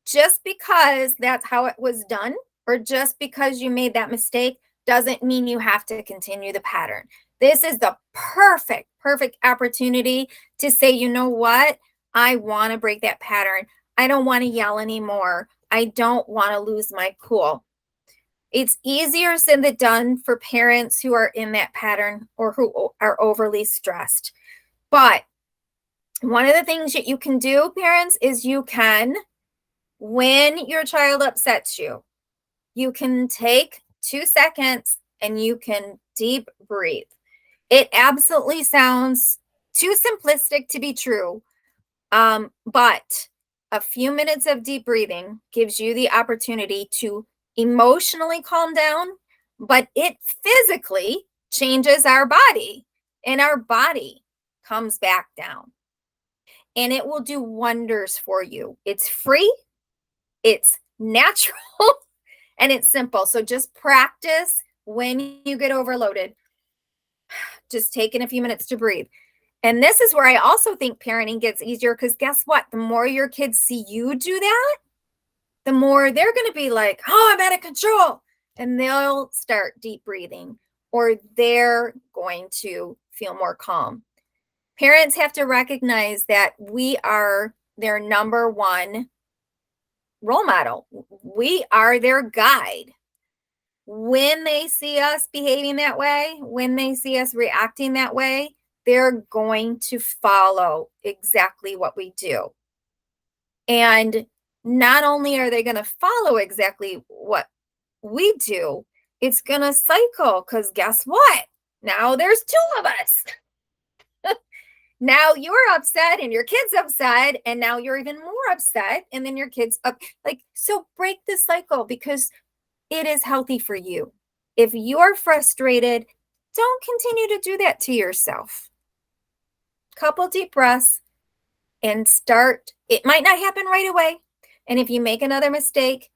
E: Just because that's how it was done, or just because you made that mistake, doesn't mean you have to continue the pattern. This is the perfect opportunity to say, you know what? I want to break that pattern. I don't want to yell anymore. I don't want to lose my cool. It's easier said than done for parents who are in that pattern or who are overly stressed. But one of the things that you can do, parents, is you can, when your child upsets you, you can take 2 seconds and you can deep breathe. It absolutely sounds too simplistic to be true, but a few minutes of deep breathing gives you the opportunity to emotionally calm down, but it physically changes our body, and our body comes back down. And it will do wonders for you. It's free, it's natural, and it's simple. So just practice when you get overloaded. Just taking a few minutes to breathe. And this is where I also think parenting gets easier, because guess what? The more your kids see you do that, the more they're going to be like, oh, I'm out of control. And they'll start deep breathing, or they're going to feel more calm. Parents have to recognize that we are their number one role model. We are their guide. When they see us behaving that way, when they see us reacting that way, they're going to follow exactly what we do. And not only are they going to follow exactly what we do, it's going to cycle, because guess what? Now there's 2 of us. Now you're upset and your kid's upset, and now you're even more upset, and then your kid's up. So break the cycle, because it is healthy for you. If you're frustrated, don't continue to do that to yourself. Couple deep breaths and start. It might not happen right away. And if you make another mistake,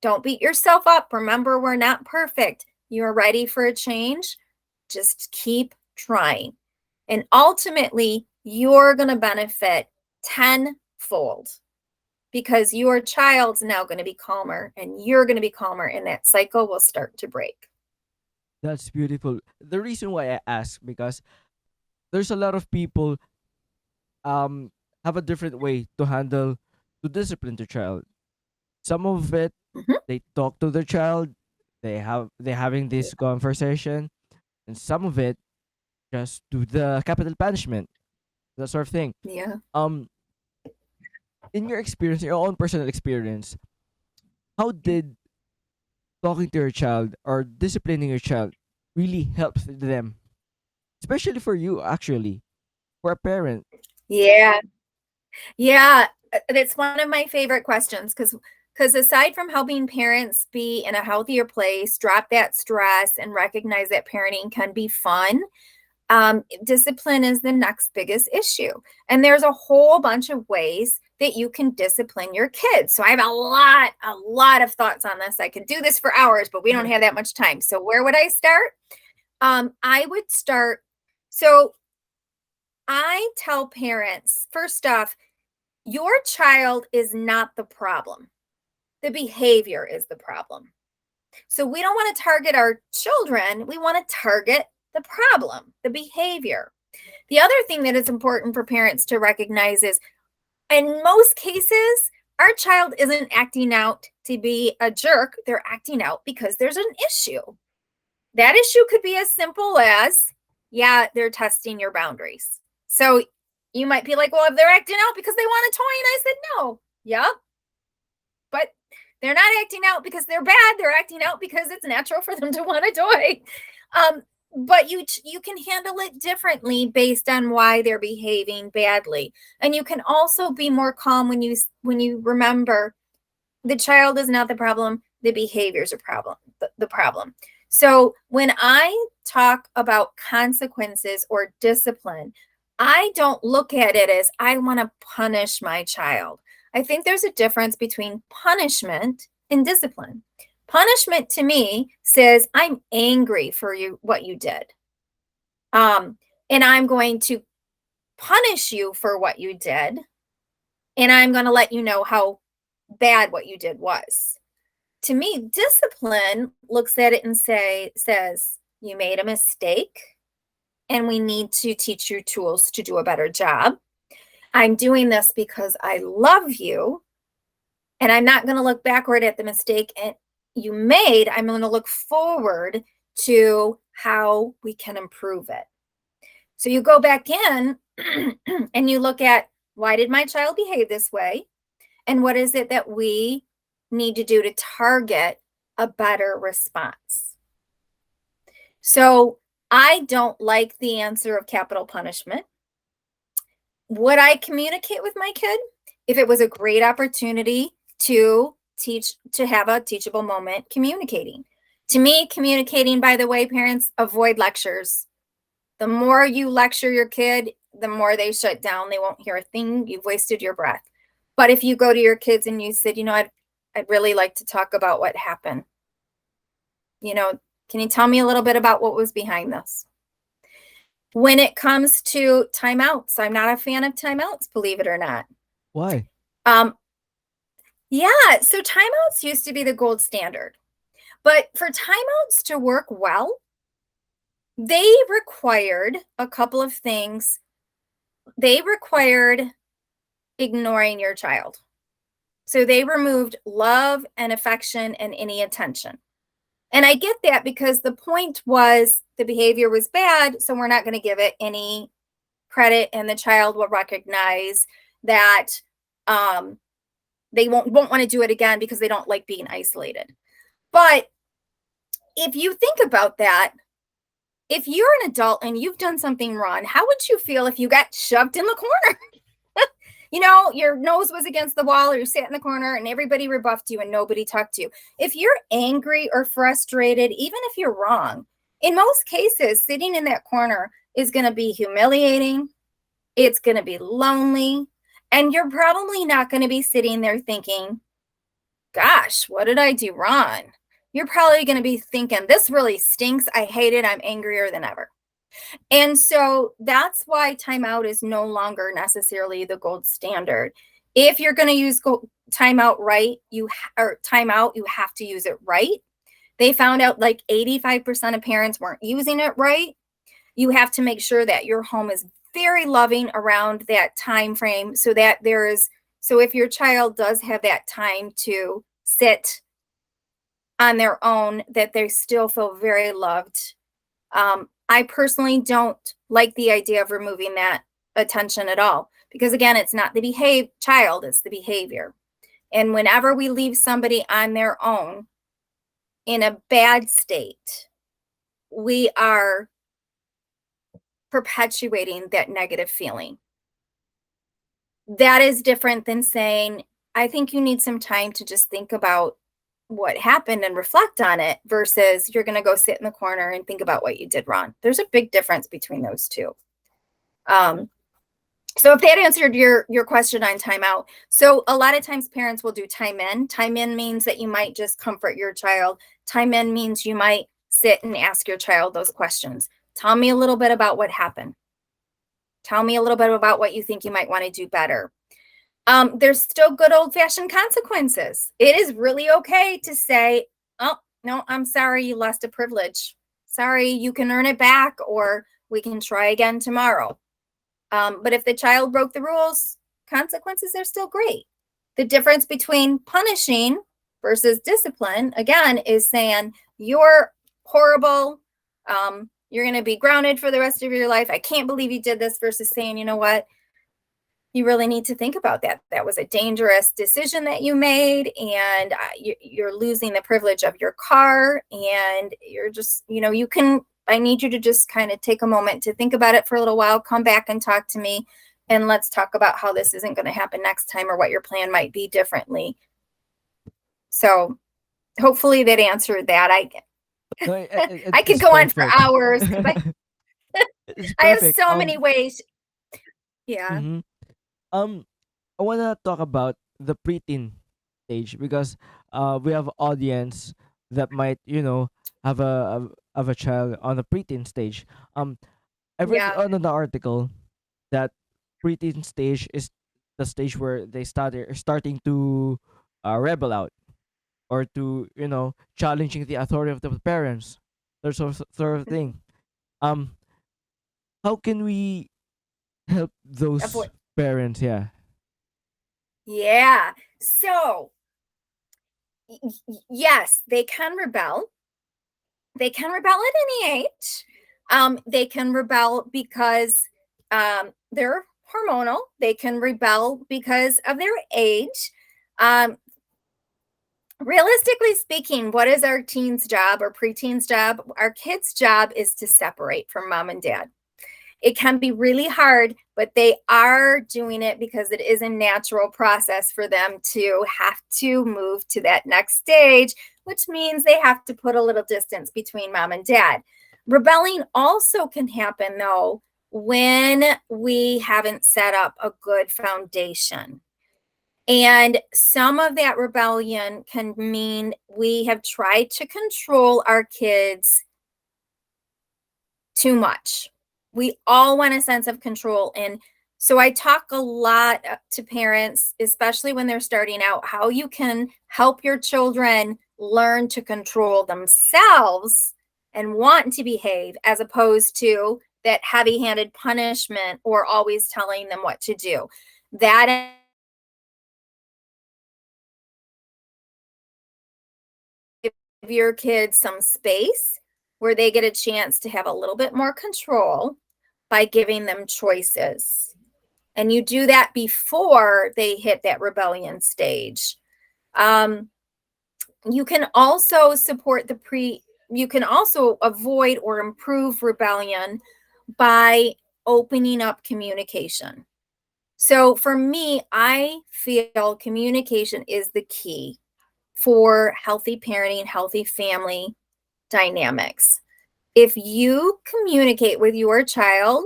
E: don't beat yourself up. Remember, we're not perfect. You're ready for a change. Just keep trying. And ultimately, you're going to benefit tenfold, because your child's now going to be calmer and you're going to be calmer, and that cycle will start to break.
C: That's beautiful. The reason why I ask, because there's a lot of people have a different way to discipline their child. Some of it,
E: Mhm.
C: they talk to their child, they're having this conversation, and some of it just do the capital punishment, that sort of thing.
E: Yeah.
C: In your experience, your own personal experience, how did talking to your child or disciplining your child really helps them, especially for you, actually, for a parent?
E: Yeah. Yeah. It's one of my favorite questions, because aside from helping parents be in a healthier place, drop that stress, and recognize that parenting can be fun, Discipline is the next biggest issue. And there's a whole bunch of ways that you can discipline your kids. So I have a lot of thoughts on this. I could do this for hours, but we don't have that much time. So where would I start? I would start. So I tell parents, first off, your child is not the problem. The behavior is the problem. So we don't want to target our children. We want to target the problem, the behavior. The other thing that is important for parents to recognize is, in most cases, our child isn't acting out to be a jerk. They're acting out because there's an issue. That issue could be as simple as, yeah, they're testing your boundaries. So you might be like, well, if they're acting out because they want a toy, and I said no. Yep. But they're not acting out because they're bad. They're acting out because it's natural for them to want a toy. But you can handle it differently based on why they're behaving badly. And you can also be more calm when you remember the child is not the problem, the behavior is a problem, the problem. So when I talk about consequences or discipline, I don't look at it as I want to punish my child. I think there's a difference between punishment and discipline. Punishment to me says I'm angry for what you did. And I'm going to punish you for what you did. And I'm going to let you know how bad what you did was. To me, discipline looks at it and says, you made a mistake and we need to teach you tools to do a better job. I'm doing this because I love you, and I'm not going to look backward at the mistake you made. I'm going to look forward to how we can improve it. So you go back in and you look at, why did my child behave this way? And what is it that we need to do to target a better response? So I don't like the answer of capital punishment. Would I communicate with my kid if it was a great opportunity to have a teachable moment? Communicating. To me, communicating, by the way, parents, avoid lectures. The more you lecture your kid, the more they shut down. They won't hear a thing. You've wasted your breath. But if you go to your kids and you said, I'd really like to talk about what happened. Can you tell me a little bit about what was behind this? When it comes to timeouts, I'm not a fan of timeouts, believe it or not.
C: Why?
E: Yeah, so timeouts used to be the gold standard. But for timeouts to work well, they required a couple of things. They required ignoring your child. So they removed love and affection and any attention. And I get that because the point was the behavior was bad, so we're not going to give it any credit, and the child will recognize that they won't want to do it again because they don't like being isolated. But if you think about that, if you're an adult and you've done something wrong, how would you feel if you got shoved in the corner? Your nose was against the wall, or you sat in the corner and everybody rebuffed you and nobody talked to you. If you're angry or frustrated, even if you're wrong, in most cases, sitting in that corner is going to be humiliating. It's going to be lonely. And you're probably not going to be sitting there thinking, gosh, what did I do wrong? You're probably going to be thinking, this really stinks. I hate it. I'm angrier than ever. And so that's why timeout is no longer necessarily the gold standard. If you're going to use timeout right, timeout, you have to use it right. They found out like 85% of parents weren't using it right. You have to make sure that your home is very loving around that time frame, so that so if your child does have that time to sit on their own, that they still feel very loved. I personally don't like the idea of removing that attention at all, because again, it's not the child, it's the behavior. And whenever we leave somebody on their own in a bad state, we are perpetuating that negative feeling. That is different than saying, I think you need some time to just think about what happened and reflect on it versus you're going to go sit in the corner and think about what you did wrong. There's a big difference between those two. So if that answered your question on timeout. So a lot of times parents will do time in. Time in means that you might just comfort your child. Time in means you might sit and ask your child those questions. Tell me a little bit about what happened. Tell me a little bit about what you think you might want to do better. There's still good old-fashioned consequences. It is really okay to say, oh, no, I'm sorry, you lost a privilege. Sorry, you can earn it back, or we can try again tomorrow. But if the child broke the rules, consequences are still great. The difference between punishing versus discipline, again, is saying you're horrible. You're going to be grounded for the rest of your life. I can't believe you did this, versus saying, you know what? You really need to think about that. That was a dangerous decision that you made, and you're losing the privilege of your car, and you're just, I need you to just kind of take a moment to think about it for a little while, come back and talk to me, and let's talk about how this isn't going to happen next time, or what your plan might be differently. So hopefully that answered that. I could go on for hours. I have so many ways. Yeah.
C: Mm-hmm. I want to talk about the preteen stage, because we have audience that might, have a child on the preteen stage. I read on an article that preteen stage is the stage where they starting to rebel out, or to, challenging the authority of the parents, that sort of thing. Um, how can we help those parents?
E: Yeah. So yes, they can rebel. They can rebel at any age. They can rebel because they're hormonal. They can rebel because of their age. Realistically speaking, what is our teen's job or preteen's job? Our kids' job is to separate from mom and dad. It can be really hard, but they are doing it because it is a natural process for them to have to move to that next stage, which means they have to put a little distance between mom and dad. Rebelling also can happen, though, when we haven't set up a good foundation. And some of that rebellion can mean we have tried to control our kids too much. We all want a sense of control. And so I talk a lot to parents, especially when they're starting out, how you can help your children learn to control themselves and want to behave, as opposed to that heavy-handed punishment or always telling them what to do. That give your kids some space where they get a chance to have a little bit more control by giving them choices. And you do that before they hit that rebellion stage. You can also you can also avoid or improve rebellion by opening up communication. So for me, I feel communication is the key for healthy parenting, healthy family dynamics. If you communicate with your child,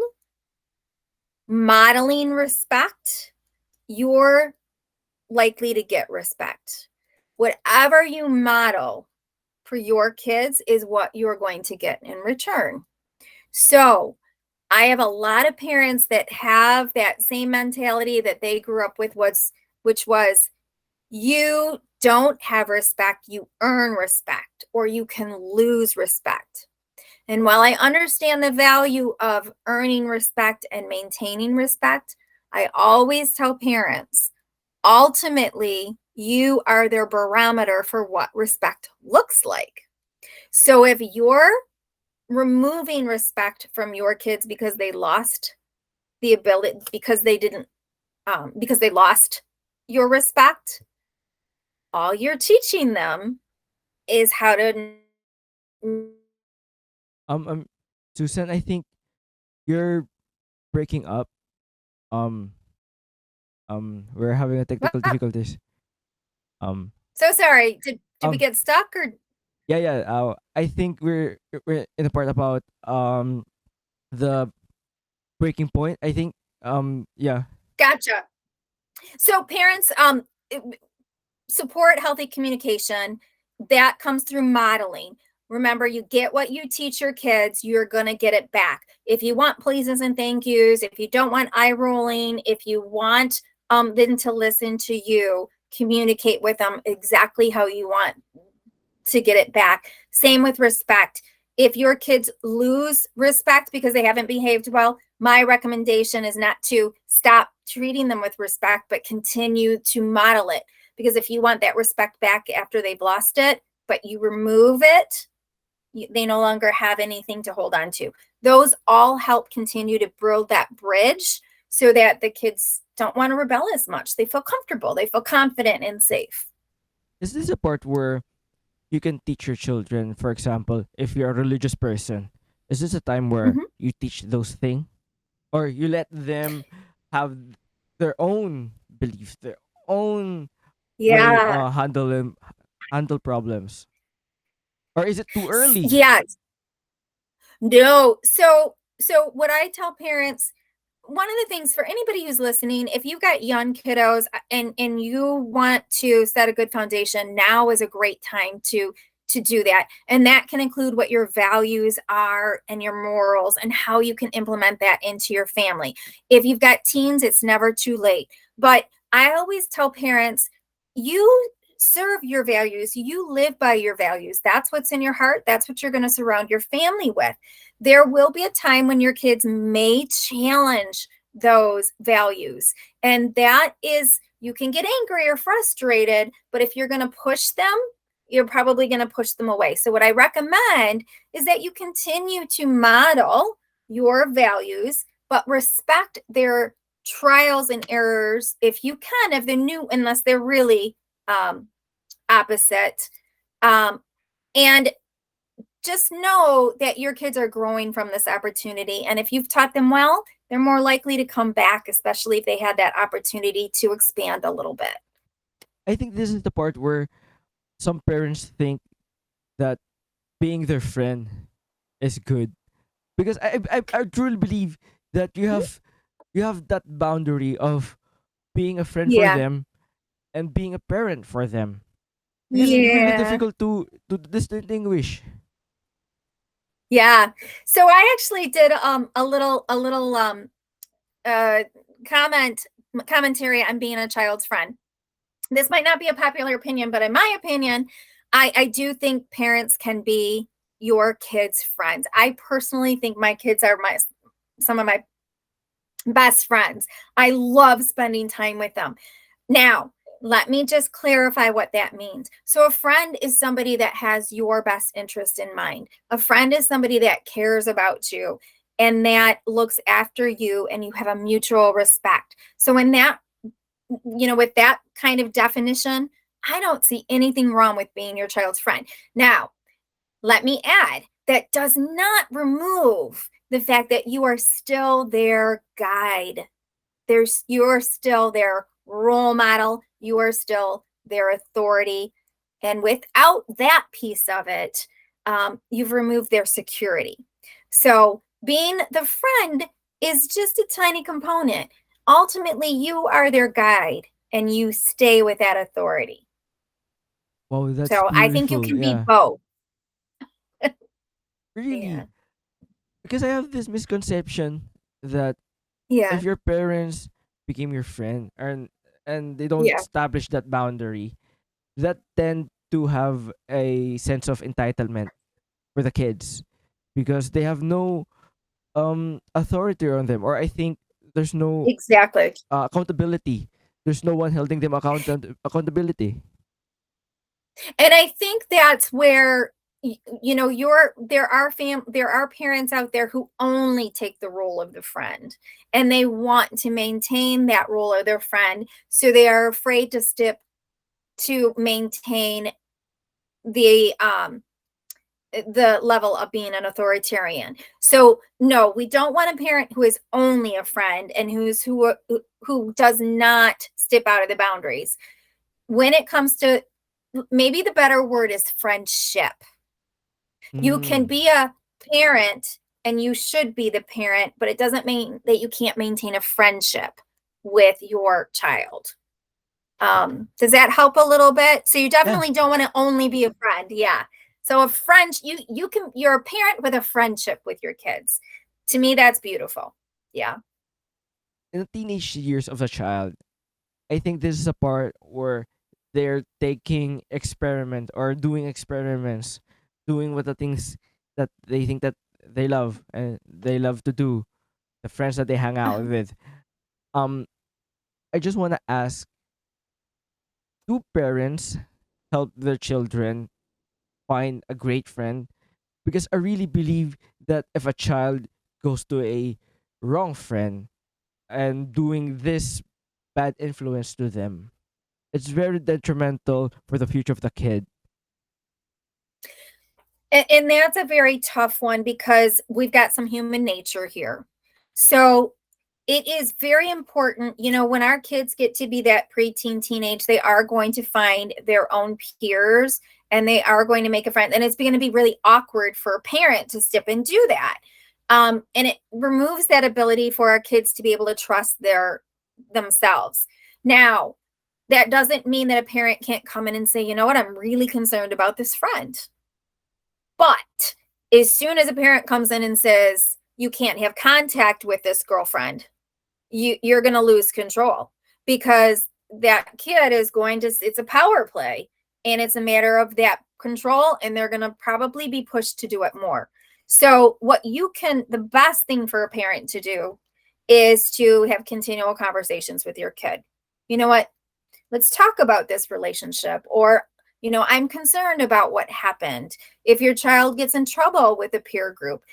E: modeling respect, you're likely to get respect. Whatever you model for your kids is what you're going to get in return. So I have a lot of parents that have that same mentality that they grew up with, which was, you don't have respect, you earn respect, or you can lose respect. And while I understand the value of earning respect and maintaining respect, I always tell parents, ultimately, you are their barometer for what respect looks like. So if you're removing respect from your kids because they lost the ability, because they lost your respect, all you're teaching them is how to.
C: Susan, I think you're breaking up. We're having a technical difficulties.
E: So sorry. Did we
C: Um,
E: get stuck or?
C: yeah. I think we're in the part about the breaking point. I think yeah.
E: Gotcha. So parents, support healthy communication. That comes through modeling. Remember, you get what you teach your kids, you're going to get it back. If you want pleases and thank yous, if you don't want eye rolling, if you want them to listen to you, communicate with them exactly how you want to get it back. Same with respect. If your kids lose respect because they haven't behaved well, my recommendation is not to stop treating them with respect, but continue to model it. Because if you want that respect back after they've lost it, but you remove it, they no longer have anything to hold on to. Those all help continue to build that bridge so that the kids don't want to rebel as much. They feel comfortable, they feel confident and safe.
C: Is this a part where you can teach your children, for example, if you're a religious person, is this a time where
E: Mhm.
C: you teach those things? Or you let them have their own beliefs, their own way
E: Yeah.
C: handle problems? Or is it too early?
E: Yeah. No. So what I tell parents, one of the things for anybody who's listening, if you've got young kiddos and you want to set a good foundation, now is a great time to do that. And that can include what your values are and your morals and how you can implement that into your family. If you've got teens, it's never too late. But I always tell parents, you serve your values, you live by your values. That's what's in your heart. That's what you're going to surround your family with. There will be a time when your kids may challenge those values. And that is, you can get angry or frustrated, but if you're going to push them, you're probably going to push them away. So, what I recommend is that you continue to model your values, but respect their trials and errors if you can, if they're new, unless they're really opposite. And just know that your kids are growing from this opportunity. And if you've taught them well, they're more likely to come back, especially if they had that opportunity to expand a little bit.
C: I think this is the part where some parents think that being their friend is good. Because I truly believe that you have that boundary of being a friend for
E: Yeah.
C: them and being a parent for them. Because it will be
E: Yeah.
C: difficult to distinguish.
E: Yeah. So I actually did a little uh comment commentary on being a child's friend. This might not be a popular opinion, but in my opinion, I do think parents can be your kids' friends. I personally think my kids are some of my best friends. I love spending time with them. Now, let me just clarify what that means. So, a friend is somebody that has your best interest in mind. A friend is somebody that cares about you and that looks after you, and you have a mutual respect. So, in that, with that kind of definition, I don't see anything wrong with being your child's friend. Now, let me add, that does not remove the fact that you are still their guide. You're still their role model, you are still their authority. And without that piece of it, you've removed their security. So being the friend is just a tiny component. Ultimately, you are their guide and you stay with that authority.
C: Wow, that's
E: So I think you
C: beautiful.
E: can be
C: Yeah.
E: both. Yeah.
C: Really. Because I have this misconception that
E: Yeah.
C: if your parents became your friend and they don't
E: Yeah.
C: establish that boundary, that tend to have a sense of entitlement for the kids because they have no authority on them, or I think there's no
E: Exactly.
C: accountability. There's no one holding them accountability.
E: And I think that's where there are parents out there who only take the role of the friend, and they want to maintain that role of their friend, so they are afraid to step to maintain the level of being an authoritarian. So no, we don't want a parent who is only a friend and who does not step out of the boundaries. When it comes to maybe the better word is friendship. You can
C: Mm.
E: be a parent and you should be the parent, but it doesn't mean that you can't maintain a friendship with your child. Does that help a little bit? So you
C: Yeah.
E: definitely don't want to only be a friend. Yeah. So a friend, you're a parent with a friendship with your kids. To me, that's beautiful. Yeah.
C: In the teenage years of a child, I think this is a part where they're taking experiment or doing experiments, doing what the things that they think that they love and they love to do, the friends that they hang out with. Um, I just want to ask, do parents help their children find a great friend? Because I really believe that if a child goes to a wrong friend and doing this bad influence to them, it's very detrimental for the future of the kid.
E: And that's a very tough one because we've got some human nature here. So it is very important, when our kids get to be that preteen teenage, they are going to find their own peers and they are going to make a friend. And it's going to be really awkward for a parent to step and do that. And it removes that ability for our kids to be able to trust themselves. Now, that doesn't mean that a parent can't come in and say, you know what, I'm really concerned about this friend. But as soon as a parent comes in and says, you can't have contact with this girlfriend, you're going to lose control because that kid is going to, it's a power play and it's a matter of that control and they're going to probably be pushed to do it more. So the best thing for a parent to do is to have continual conversations with your kid. You know what? Let's talk about this relationship, or I'm concerned about what happened. If your child gets in trouble with a peer group,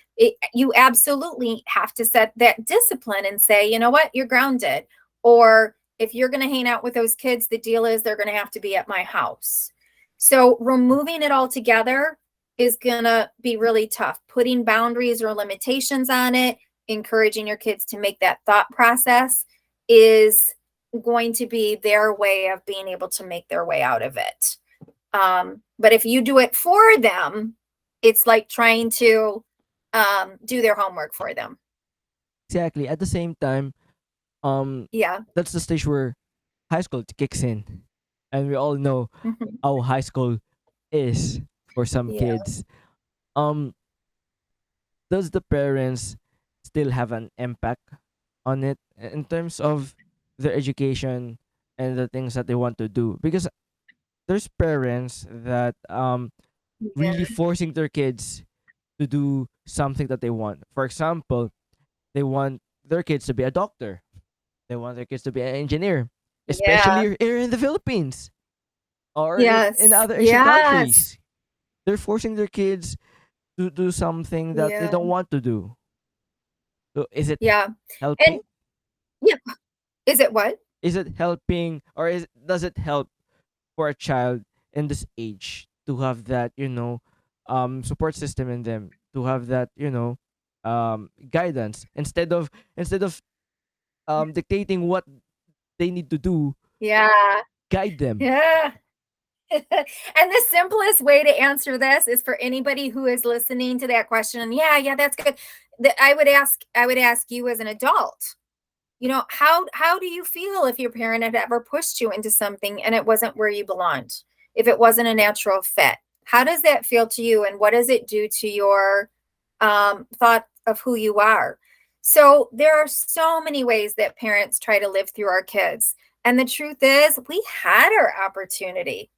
E: you absolutely have to set that discipline and say, you know what, you're grounded. Or if you're going to hang out with those kids, the deal is they're going to have to be at my house. So removing it all together is going to be really tough. Putting boundaries or limitations on it, encouraging your kids to make that thought process is going to be their way of being able to make their way out of it. But if you do it for them, it's like trying to do their homework for them.
C: Exactly. At the same time,
E: Yeah.
C: that's the stage where high school kicks in, and we all know
E: Mhm.
C: how high school is for some
E: Yeah.
C: kids. Um, does the parents still have an impact on it in terms of their education and the things that they want to do? Because there's parents that
E: Yeah.
C: really forcing their kids to do something that they want. For example, they want their kids to be a doctor. They want their kids to be an engineer,
E: Yeah.
C: especially here in the Philippines or in
E: Yes.
C: other Asian
E: Yes.
C: countries. They're forcing their kids to do something that they
E: Yeah.
C: don't want to do. So is it
E: Yeah.
C: helping?
E: And yeah, is it what?
C: Is it helping, or does it help for a child in this age to have that, support system in them, to have that, guidance instead of dictating what they need to do,
E: Yeah.
C: guide them.
E: Yeah. And the simplest way to answer this is for anybody who is listening to that question. Yeah, that's good. That I would ask you as an adult, how do you feel if your parent had ever pushed you into something and it wasn't where you belonged? If it wasn't a natural fit, how does that feel to you? And what does it do to your thought of who you are? So there are so many ways that parents try to live through our kids. And the truth is, we had our opportunity.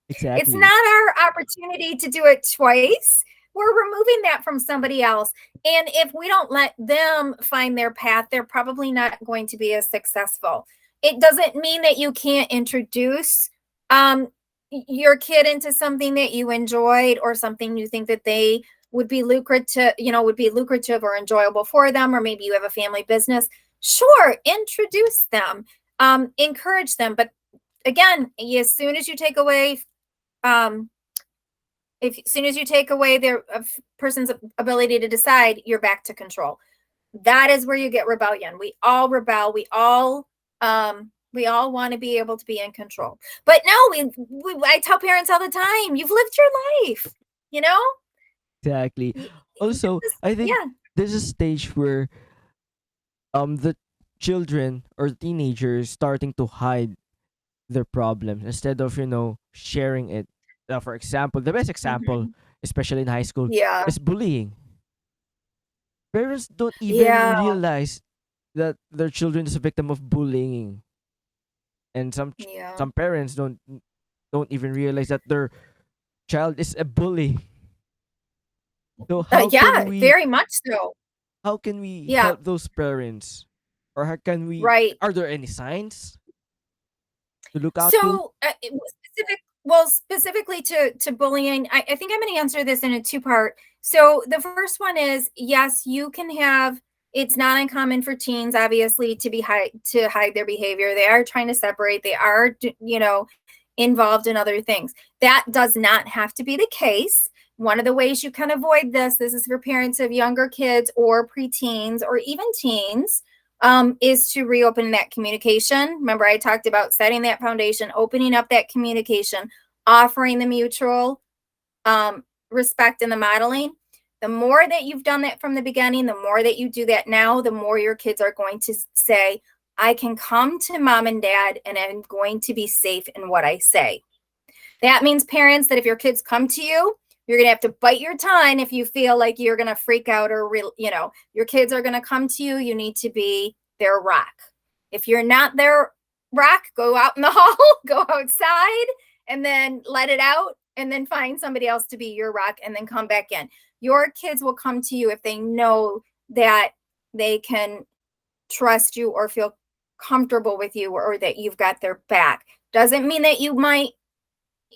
E: It's
C: Exactly.
E: not our opportunity to do it twice. We're removing that from somebody else. And if we don't let them find their path, they're probably not going to be as successful. It doesn't mean that you can't introduce your kid into something that you enjoyed or something you think that they would be lucrative or enjoyable for them, or maybe you have a family business. Sure, introduce them, encourage them. But again, as soon as you take away as soon as you take away their person's ability to decide, you're back to control. That is where you get rebellion. We all rebel. We all We all want to be able to be in control. But no, I tell parents all the time, you've lived your life, you know?
C: Exactly. Also, I think
E: Yeah.
C: there's a stage where the children or teenagers starting to hide their problems instead of sharing it. For example, the best example,
E: Mhm.
C: especially in high school,
E: Yeah.
C: is bullying. Parents don't even
E: Yeah.
C: realize that their children is a victim of bullying, and
E: Yeah.
C: some parents don't even realize that their child is a bully. So
E: Yeah, very much so.
C: how can we
E: Yeah.
C: help those parents, or how can we?
E: Right.
C: Are there any signs to look out to?
E: So, specifically to bullying, I think I'm going to answer this in a two-part. So, the first one is yes, you can have. It's not uncommon for teens, obviously, to hide their behavior. They are trying to separate. They are, involved in other things. That does not have to be the case. One of the ways you can avoid this is for parents of younger kids or preteens or even teens, is to reopen that communication. Remember, I talked about setting that foundation, opening up that communication, offering the mutual respect and the modeling. The more that you've done that from the beginning, the more that you do that now, the more your kids are going to say, I can come to mom and dad and I'm going to be safe in what I say. That means, parents, that if your kids come to you, you're going to have to bite your tongue if you feel like you're going to freak out or, your kids are going to come to you. You need to be their rock. If you're not their rock, go out in the hall, go outside, and then let it out, and then find somebody else to be your rock, and then come back in. Your kids will come to you if they know that they can trust you or feel comfortable with you or that you've got their back. Doesn't mean that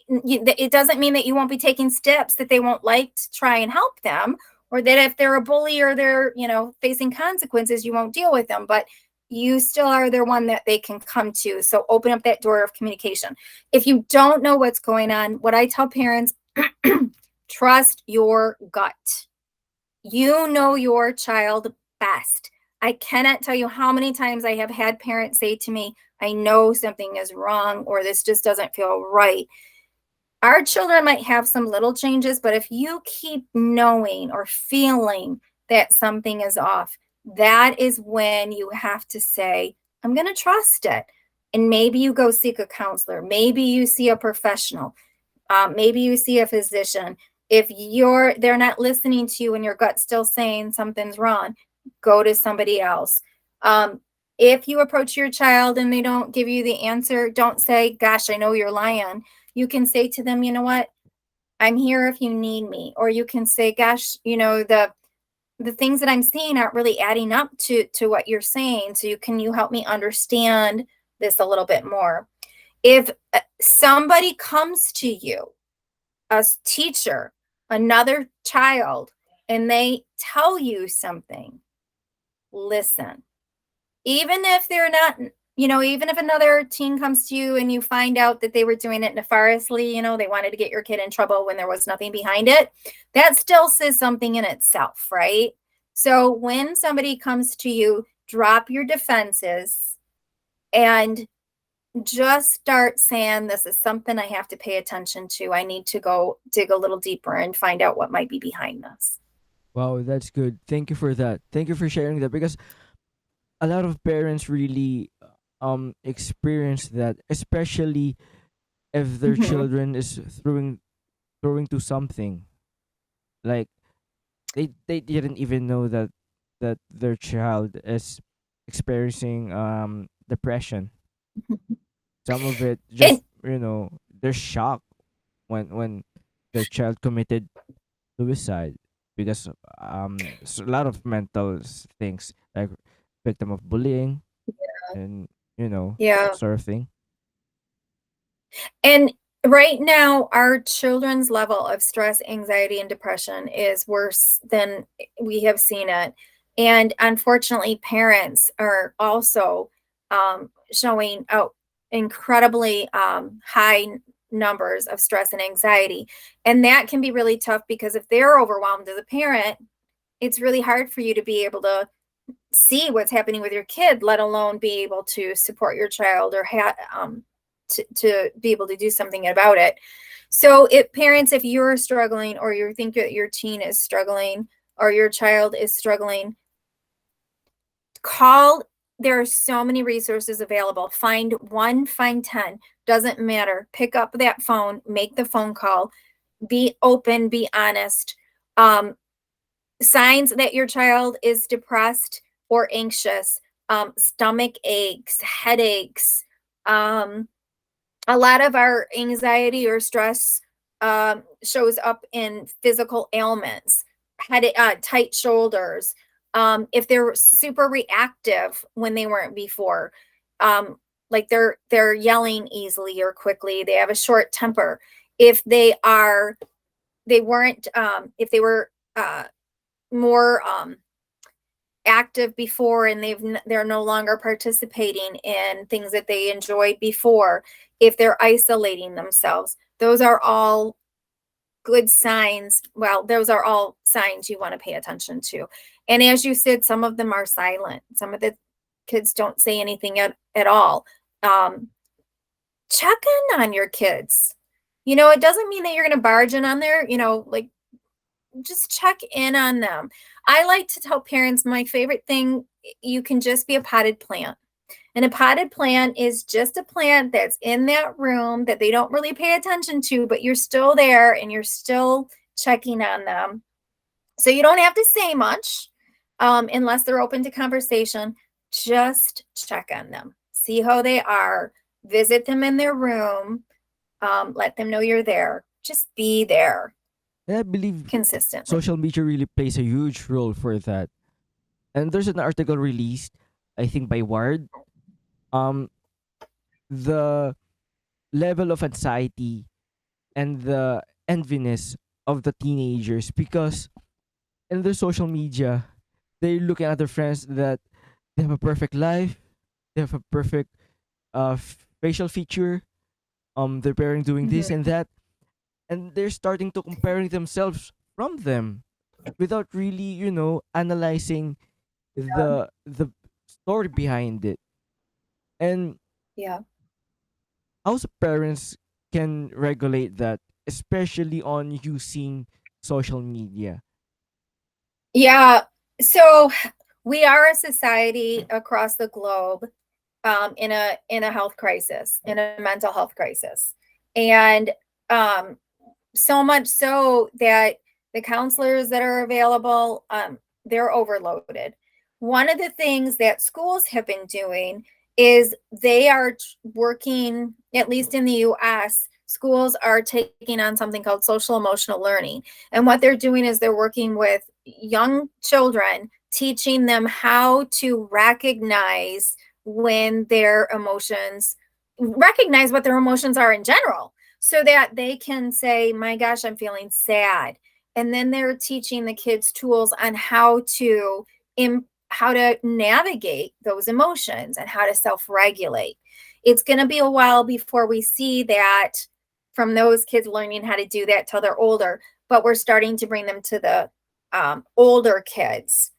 E: it doesn't mean that you won't be taking steps that they won't like to try and help them, or that if they're a bully or they're, facing consequences, you won't deal with them, but you still are the one that they can come to. So open up that door of communication. If you don't know what's going on, what I tell parents, trust your gut. You know your child best. I cannot tell you how many times I have had parents say to me, I know something is wrong, or this just doesn't feel right. Our children might have some little changes, but if you keep knowing or feeling that something is off, that is when you have to say, I'm going to trust it. And maybe you go seek a counselor. Maybe you see a professional. Maybe you see a physician. If they're not listening to you and your gut's still saying something's wrong, go to somebody else. If you approach your child and they don't give you the answer, don't say, gosh, I know you're lying. You can say to them, you know what? I'm here if you need me. Or you can say, gosh, the things that I'm seeing aren't really adding up to what you're saying. So can you help me understand this a little bit more? If somebody comes to you, a teacher, another child, and they tell you something, listen. Even if they're not, even if another teen comes to you and you find out that they were doing it nefariously, they wanted to get your kid in trouble when there was nothing behind it, that still says something in itself, right? So when somebody comes to you, drop your defenses and just start saying, this is something I have to pay attention to. I need to go dig a little deeper and find out what might be behind this.
C: Wow, that's good. Thank you for that. Thank you for sharing that, because a lot of parents really experience that, especially if their
E: Mhm.
C: children is throwing to something, like they didn't even know that their child is experiencing depression. Some of it
E: And
C: just they're shocked when their child committed suicide, because a lot of mental things, like victim of bullying, and
E: yeah.
C: that sort of thing.
E: And right now, our children's level of stress, anxiety, and depression is worse than we have seen it. And unfortunately, parents are also showing incredibly high numbers of stress and anxiety. And that can be really tough, because if they're overwhelmed as a parent, it's really hard for you to be able to see what's happening with your kid, let alone be able to support your child or to be able to do something about it. So parents, if you're struggling or you think that your teen is struggling or your child is struggling, call. There are so many resources available. Find one, find 10, doesn't matter. Pick up that phone, make the phone call, be open, be honest. Signs that your child is depressed or anxious, stomach aches, headaches. A lot of our anxiety or stress shows up in physical ailments, tight shoulders. If they're super reactive when they weren't before, like they're yelling easily or quickly, they have a short temper. If they were more active before and they're no longer participating in things that they enjoyed before, if they're isolating themselves, those are all good signs. Well, those are all signs you want to pay attention to. And as you said, some of them are silent. Some of the kids don't say anything at all. Check in on your kids. It doesn't mean that you're going to barge in on there, like, just check in on them. I like to tell parents my favorite thing, you can just be a potted plant. And a potted plant is just a plant that's in that room that they don't really pay attention to, but you're still there and you're still checking on them. So you don't have to say much unless they're open to conversation. Just check on them. See how they are. Visit them in their room. Let them know you're there. Just be there.
C: And I believe
E: Consistently.
C: social media really plays a huge role for that. And there's an article released, I think by Wired. The level of anxiety and the enviness of the teenagers, because in their social media, they're looking at their friends that they have a perfect life, they have a perfect facial feature, their parents doing this and that, and they're starting to comparing themselves from them without really, analyzing the story behind it. And
E: Yeah.
C: how parents can regulate that, especially on using social media.
E: Yeah. So we are a society across the globe in a health crisis, in a mental health crisis. And so much so that the counselors that are available, they're overloaded. One of the things that schools have been doing is they are working, at least in the US, schools are taking on something called social emotional learning. And what they're doing is they're working with young children, teaching them how to recognize when their emotions, recognize what their emotions are in general, so that they can say, my gosh, I'm feeling sad. And then they're teaching the kids tools on how to navigate those emotions and how to self-regulate. It's going to be a while before we see that from those kids learning how to do that till they're older, but we're starting to bring them to the older kids.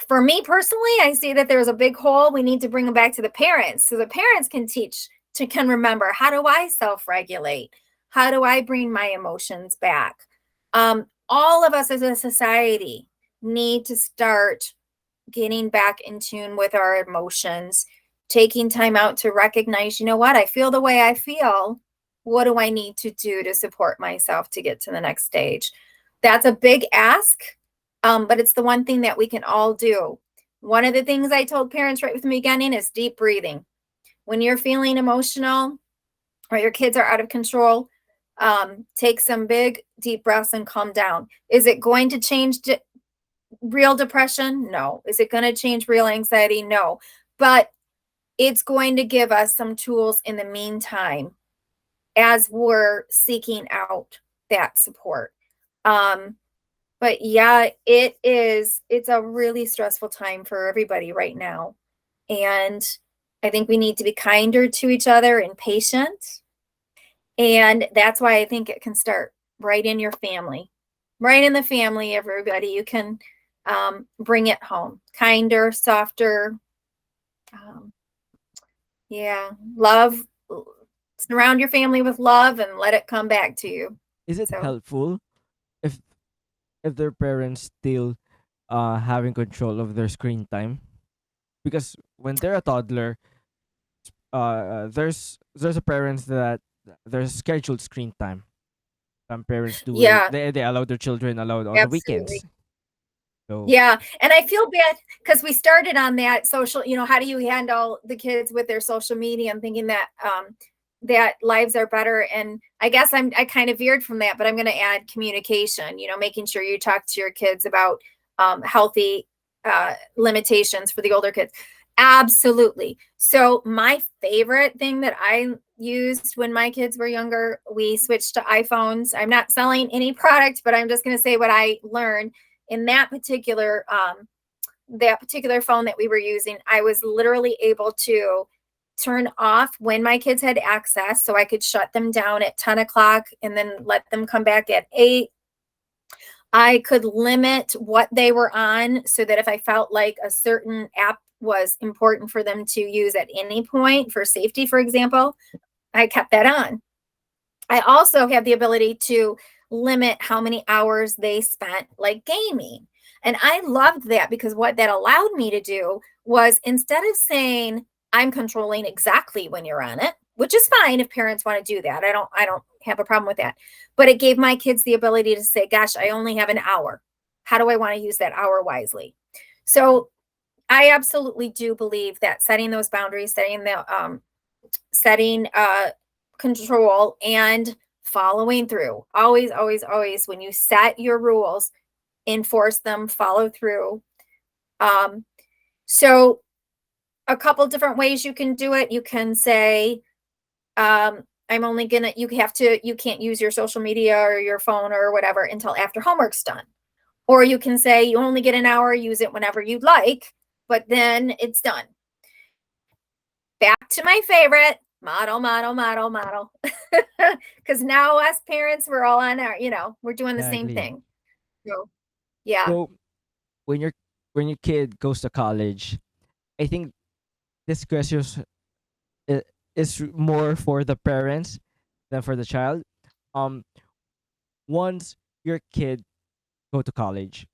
E: For me personally, I see that there's a big hole. We need to bring them back to the parents so the parents can remember, how do I self-regulate? How do I bring my emotions back? All of us as a society need to start getting back in tune with our emotions, taking time out to recognize, you know what, I feel the way I feel. What do I need to do to support myself to get to the next stage? That's a big ask, but it's the one thing that we can all do. One of the things I told parents right from the beginning is deep breathing. When you're feeling emotional or your kids are out of control, take some big deep breaths and calm down. Is it going to change real depression? No. Is it going to change real anxiety? No. But it's going to give us some tools in the meantime as we're seeking out that support. But yeah, it's a really stressful time for everybody right now. And I think we need to be kinder to each other and patient. And that's why I think it can start right in your family, right in the family, everybody. You can bring it home. Kinder, softer. Yeah, love. Surround your family with love and let it come back to you.
C: Is it
E: So
C: helpful if their parents still having control of their screen time? Because when they're a toddler, there's a parents that there's scheduled screen time. Some parents do it.
E: yeah,
C: They allow their children allowed on the
E: absolutely.
C: weekends. So
E: Yeah, and I feel bad because we started on that social, how do you handle the kids with their social media and thinking that that lives are better. And I guess I kind of veered from that, but I'm going to add communication, making sure you talk to your kids about healthy limitations for the older kids. Absolutely. So my favorite thing that I used when my kids were younger, we switched to iPhones. I'm not selling any product, but I'm just going to say what I learned in that particular phone that we were using. I was literally able to turn off when my kids had access, so I could shut them down at 10 o'clock and then let them come back at 8. I could limit what they were on so that if I felt like a certain app was important for them to use at any point for safety, for example, I kept that on. I also have the ability to limit how many hours they spent like gaming. And I loved that because what that allowed me to do was, instead of saying I'm controlling exactly when you're on it, which is fine if parents want to do that. I don't have a problem with that. But it gave my kids the ability to say, gosh, I only have an hour. How do I want to use that hour wisely? So I absolutely do believe that setting those boundaries, setting control and following through. Always, always, always, when you set your rules, enforce them, follow through. So a couple different ways you can do it. You can say, you can't use your social media or your phone or whatever until after homework's done. Or you can say you only get an hour, use it whenever you'd like, but then it's done. Back to my favorite, model. Because now us parents, we're all on our, we're doing the same
C: exactly.
E: thing. So yeah.
C: So when your kid goes to college, I think this question is more for the parents than for the child. Um, once your kid go to college,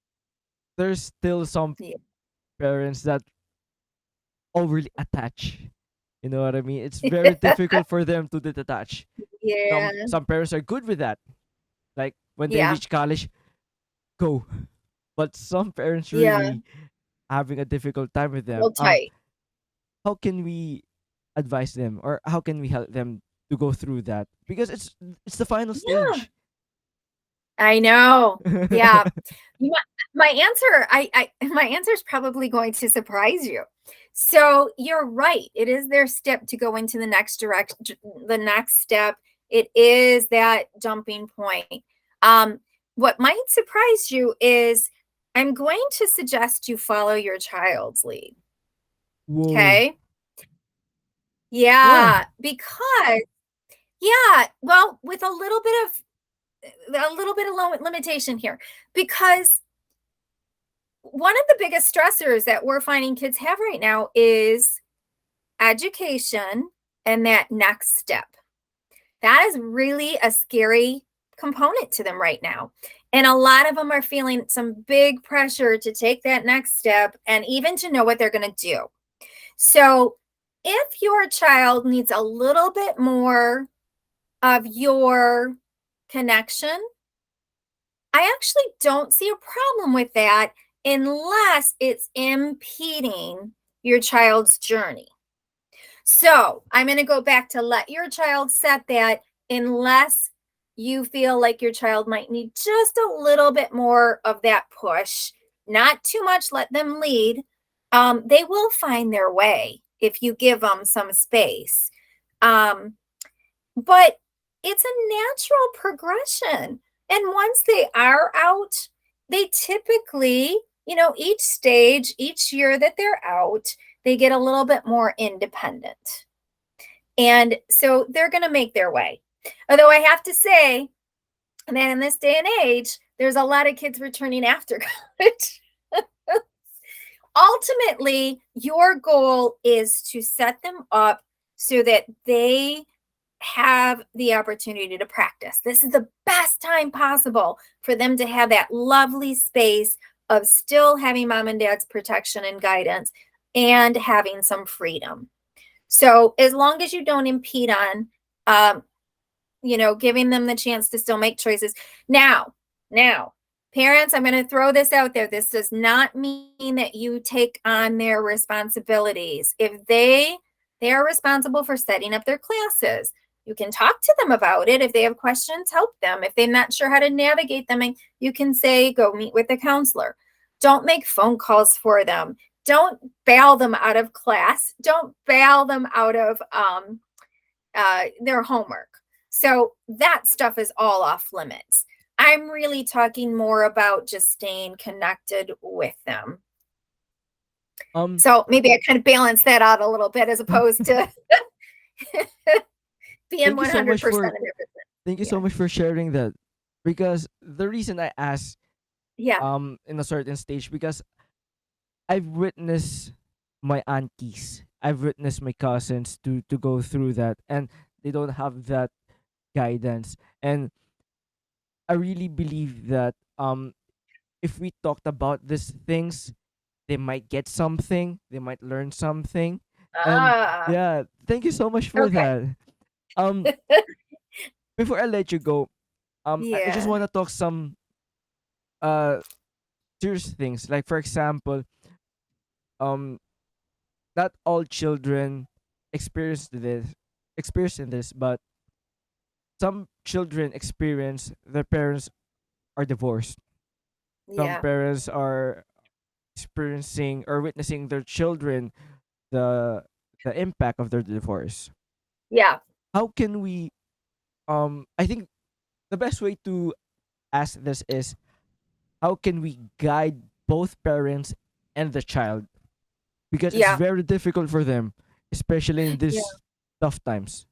C: there's still some
E: Yeah.
C: parents that overly attach. You know what I mean? It's very difficult for them to detach.
E: Yeah.
C: Some parents are good with that. Like when they
E: Yeah.
C: reach college, go. But some parents
E: Yeah.
C: really having a difficult time with them.
E: Hold tight.
C: How can we advise them, or how can we help them to go through that? Because it's the final
E: Yeah.
C: stage.
E: I know. Yeah. My answer, my answer is probably going to surprise you. So you're right. It is their step to go into the next step. It is that jumping point. What might surprise you is I'm going to suggest you follow your child's lead.
C: Whoa.
E: Okay.
C: Why?
E: Yeah, because well, with a little bit of limitation here, because one of the biggest stressors that we're finding kids have right now is education and that next step. That is really a scary component to them right now. And a lot of them are feeling some big pressure to take that next step and even to know what they're going to do. So if your child needs a little bit more of your connection, I actually don't see a problem with that unless it's impeding your child's journey. So I'm going to go back to let your child set that, unless you feel like your child might need just a little bit more of that push, not too much, let them lead. They will find their way if you give them some space. But it's a natural progression. And once they are out, they typically, each stage, each year that they're out, they get a little bit more independent. And so they're going to make their way. Although I have to say that in this day and age, there's a lot of kids returning after college. ultimately, your goal is to set them up so that they have the opportunity to practice. This is the best time possible for them to have that lovely space of still having mom and dad's protection and guidance and having some freedom. So as long as you don't impede on, giving them the chance to still make choices. Now, parents, I'm going to throw this out there. This does not mean that you take on their responsibilities. If they are responsible for setting up their classes, you can talk to them about it. If they have questions, help them. If they're not sure how to navigate them, you can say, go meet with a counselor. Don't make phone calls for them. Don't bail them out of class. Don't bail them out of their homework. So that stuff is all off limits. I'm really talking more about just staying connected with them. So maybe I kind of balance that out a little bit as opposed to being 100% of everything.
C: Thank you so much for sharing that. Because the reason I asked in a certain stage, because I've witnessed my aunties, I've witnessed my cousins to go through that, and they don't have that guidance. And I really believe that if we talked about these things, they might get something, they might learn something. And yeah, thank you so much for that. Before I let you go, I just want to talk some serious things. Like, for example, not all children experience this, but some children experience their parents are divorced. Some parents are experiencing or witnessing their children the impact of their divorce. How can we I think the best way to ask this is, how can we guide both parents and the child, because it's very difficult for them, especially in these tough times.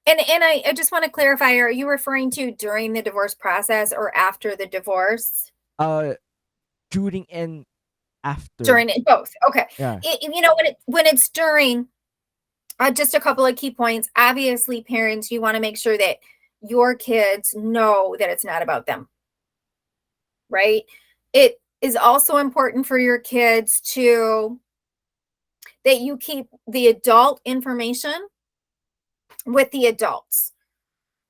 E: And I just want to clarify, are you referring to during the divorce process or after the divorce?
C: During and after.
E: During it, both. Okay.
C: Yeah.
E: When it's during, just a couple of key points. Obviously, parents, you want to make sure that your kids know that it's not about them. Right? It is also important for your kids that you keep the adult information with the adults.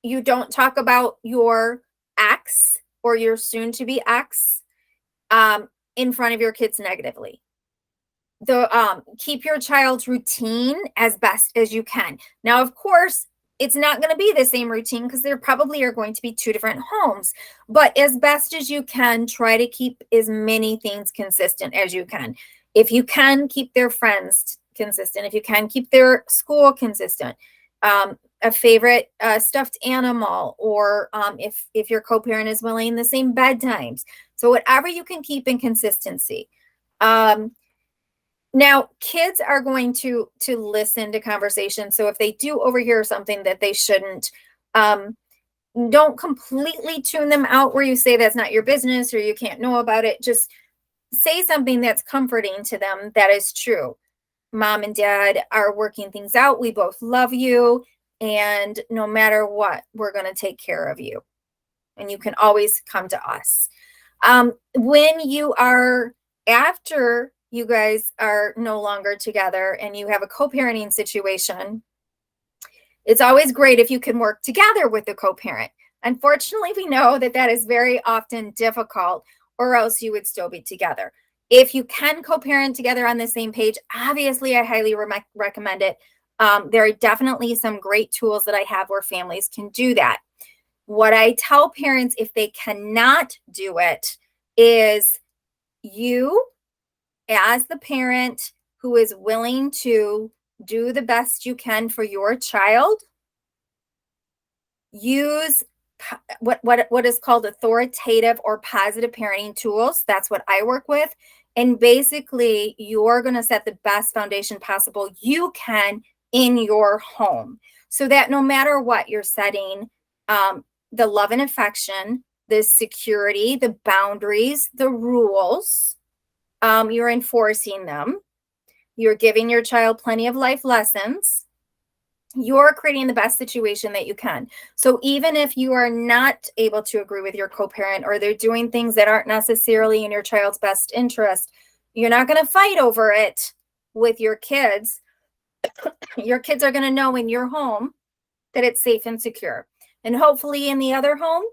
E: You don't talk about your ex or your soon to be ex in front of your kids negatively. Keep your child's routine as best as you can. Now, of course, it's not going to be the same routine because there probably are going to be two different homes, but as best as you can, try to keep as many things consistent as you can. If you can, keep their friends consistent. If you can, keep their school consistent. A favorite stuffed animal, or if your co-parent is willing, the same bedtimes. So whatever you can keep in consistency. Now, kids are going to listen to conversations. So if they do overhear something that they shouldn't, don't completely tune them out where you say that's not your business or you can't know about it. Just say something that's comforting to them that is true. Mom and dad are working things out. We both love you. And no matter what, we're going to take care of you. And you can always come to us. When you are, after you guys are no longer together and you have a co-parenting situation, it's always great if you can work together with the co-parent. Unfortunately, we know that is very often difficult, or else you would still be together. If you can co-parent together on the same page, obviously, I highly recommend it. There are definitely some great tools that I have where families can do that. What I tell parents, if they cannot do it, is you, as the parent who is willing to do the best you can for your child, use what is called authoritative or positive parenting tools. That's what I work with. And basically, you're going to set the best foundation possible you can in your home, so that no matter what, you're setting the love and affection, the security, the boundaries, the rules You're enforcing them. You're giving your child plenty of life lessons. You're creating the best situation that you can. So even if you are not able to agree with your co-parent, or they're doing things that aren't necessarily in your child's best interest, you're not going to fight over it with your kids. Your kids are going to know in your home that it's safe and secure. And hopefully in the other home,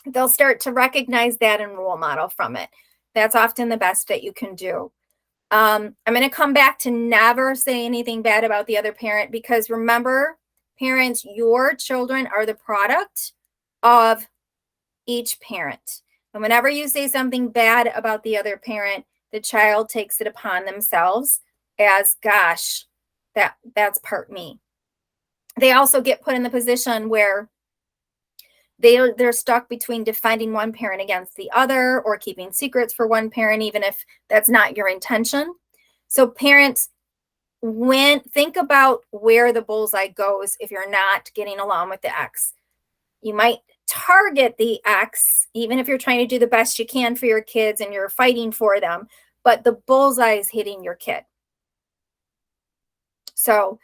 E: they'll start to recognize that and role model from it. That's often the best that you can do. I'm going to come back to never say anything bad about the other parent, because remember, parents, your children are the product of each parent. And whenever you say something bad about the other parent, the child takes it upon themselves as, gosh, that's part me. They also get put in the position where they're stuck between defending one parent against the other, or keeping secrets for one parent, even if that's not your intention. So parents, think about where the bullseye goes if you're not getting along with the ex. You might target the ex, even if you're trying to do the best you can for your kids and you're fighting for them, but the bullseye is hitting your kid. So,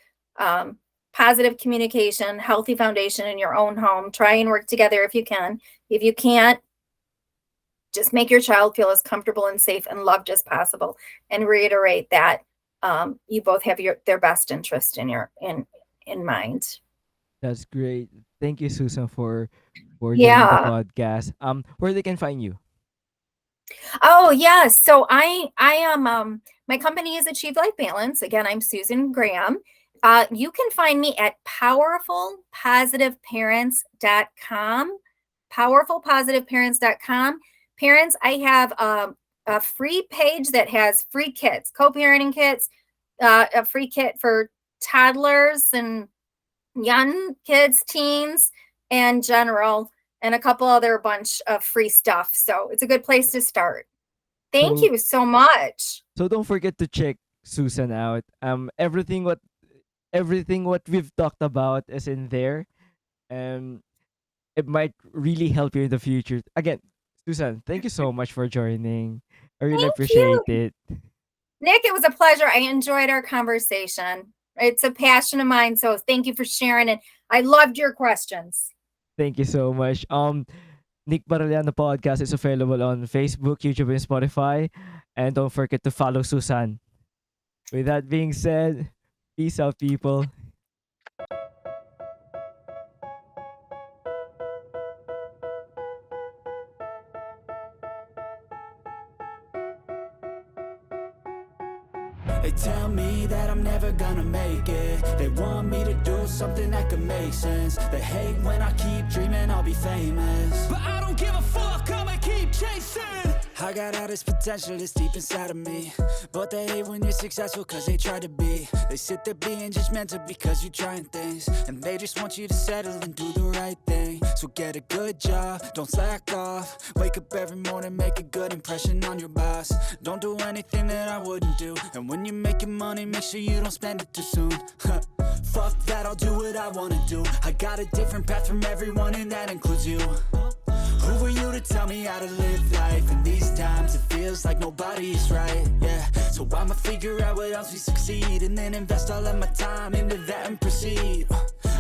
E: positive communication, healthy foundation in your own home. Try and work together if you can. If you can't, just make your child feel as comfortable and safe and loved as possible, and reiterate that you both have their best interest in mind.
C: That's great. Thank you, Susan, for joining the
E: Yeah.
C: podcast. Where they can find you?
E: Oh, yes. So I am, my company is Achieve Life Balance. Again, I'm Susan Graham. You can find me at powerfulpositiveparents.com. Powerfulpositiveparents.com. Parents, I have a free page that has free kits, co-parenting kits, a free kit for toddlers and young kids, teens, and general, and a couple other bunch of free stuff. So it's a good place to start. Thank
C: So-
E: you so much.
C: So don't forget to check Susan out. Everything what we've talked about is in there. It might really help you in the future. Again, Susan, thank you so much for joining. I really
E: Thank
C: appreciate it.
E: Nick, it was a pleasure. I enjoyed our conversation. It's a passion of mine, so thank you for sharing it. I loved your questions.
C: Thank you so much. Nick Barellano podcast is available on Facebook, YouTube, and Spotify. And don't forget to follow Susan. With that being said, peace out, people.
F: They tell me that I'm never gonna make it. They want me to do something that could make sense. They hate when I keep dreaming I'll be famous, but I don't give a fuck, I'ma keep chasing. I got all this potential that's deep inside of me, but they hate when you're successful cause they try to be. They sit there being judgmental because you're trying things, and they just want you to settle and do the right thing. So get a good job, don't slack off. Wake up every morning, make a good impression on your boss. Don't do anything that I wouldn't do, and when you're making money, make sure you don't spend it too soon. Fuck that, I'll do what I wanna do. I got a different path from everyone, and that includes you. Who are you to tell me how to live life? In these times it feels like nobody is right, yeah. So I'ma figure out what else we succeed, and then invest all of my time into that and proceed.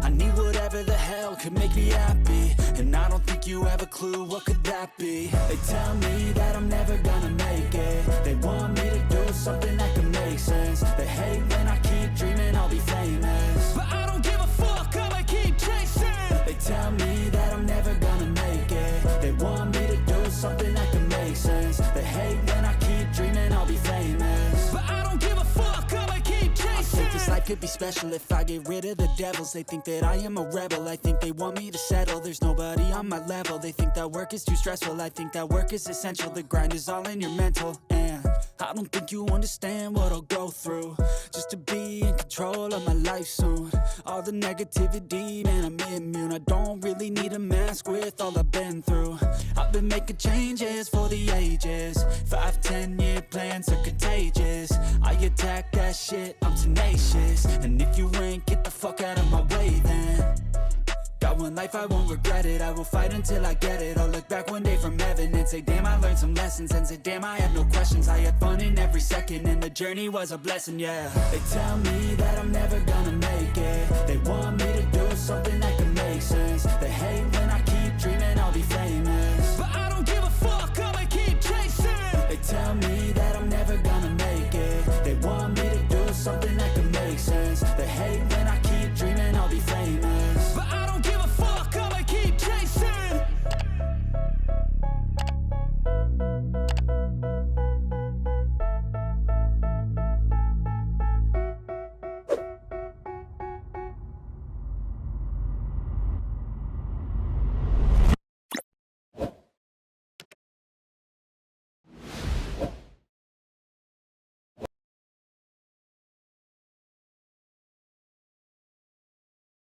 F: I need whatever the hell could make me happy, and I don't think you have a clue what could that be. They tell me that I'm never gonna make it. They want me to do something that could make sense. They hate when I keep dreaming I'll be famous, but I don't give a fuck, I'ma keep chasing. They tell me that I'm never gonna make it. They want me to do something that can make sense. They hate when I keep dreaming I'll be famous, but I don't give a fuck, I'ma keep chasing. I think this life could be special if I get rid of the devils. They think that I am a rebel, I think they want me to settle. There's nobody on my level. They think that work is too stressful, I think that work is essential. The grind is all in your mental, and I don't think you understand what I'll go through just to be in control of my life soon. All the negativity, man, I'm immune. I don't really need a mask with all I've been through. I've been making changes for the ages. 5-10 year plans are contagious. I attack that shit, I'm tenacious. And if you ain't, get the fuck out of my way then. Got one life life, I won't regret it. I will fight until I get it. I'll look back one day from heaven and say, damn, I learned some lessons. And say, damn, I had no questions. I had fun in every second, and the journey was a blessing, yeah. They tell me that I'm never gonna make it,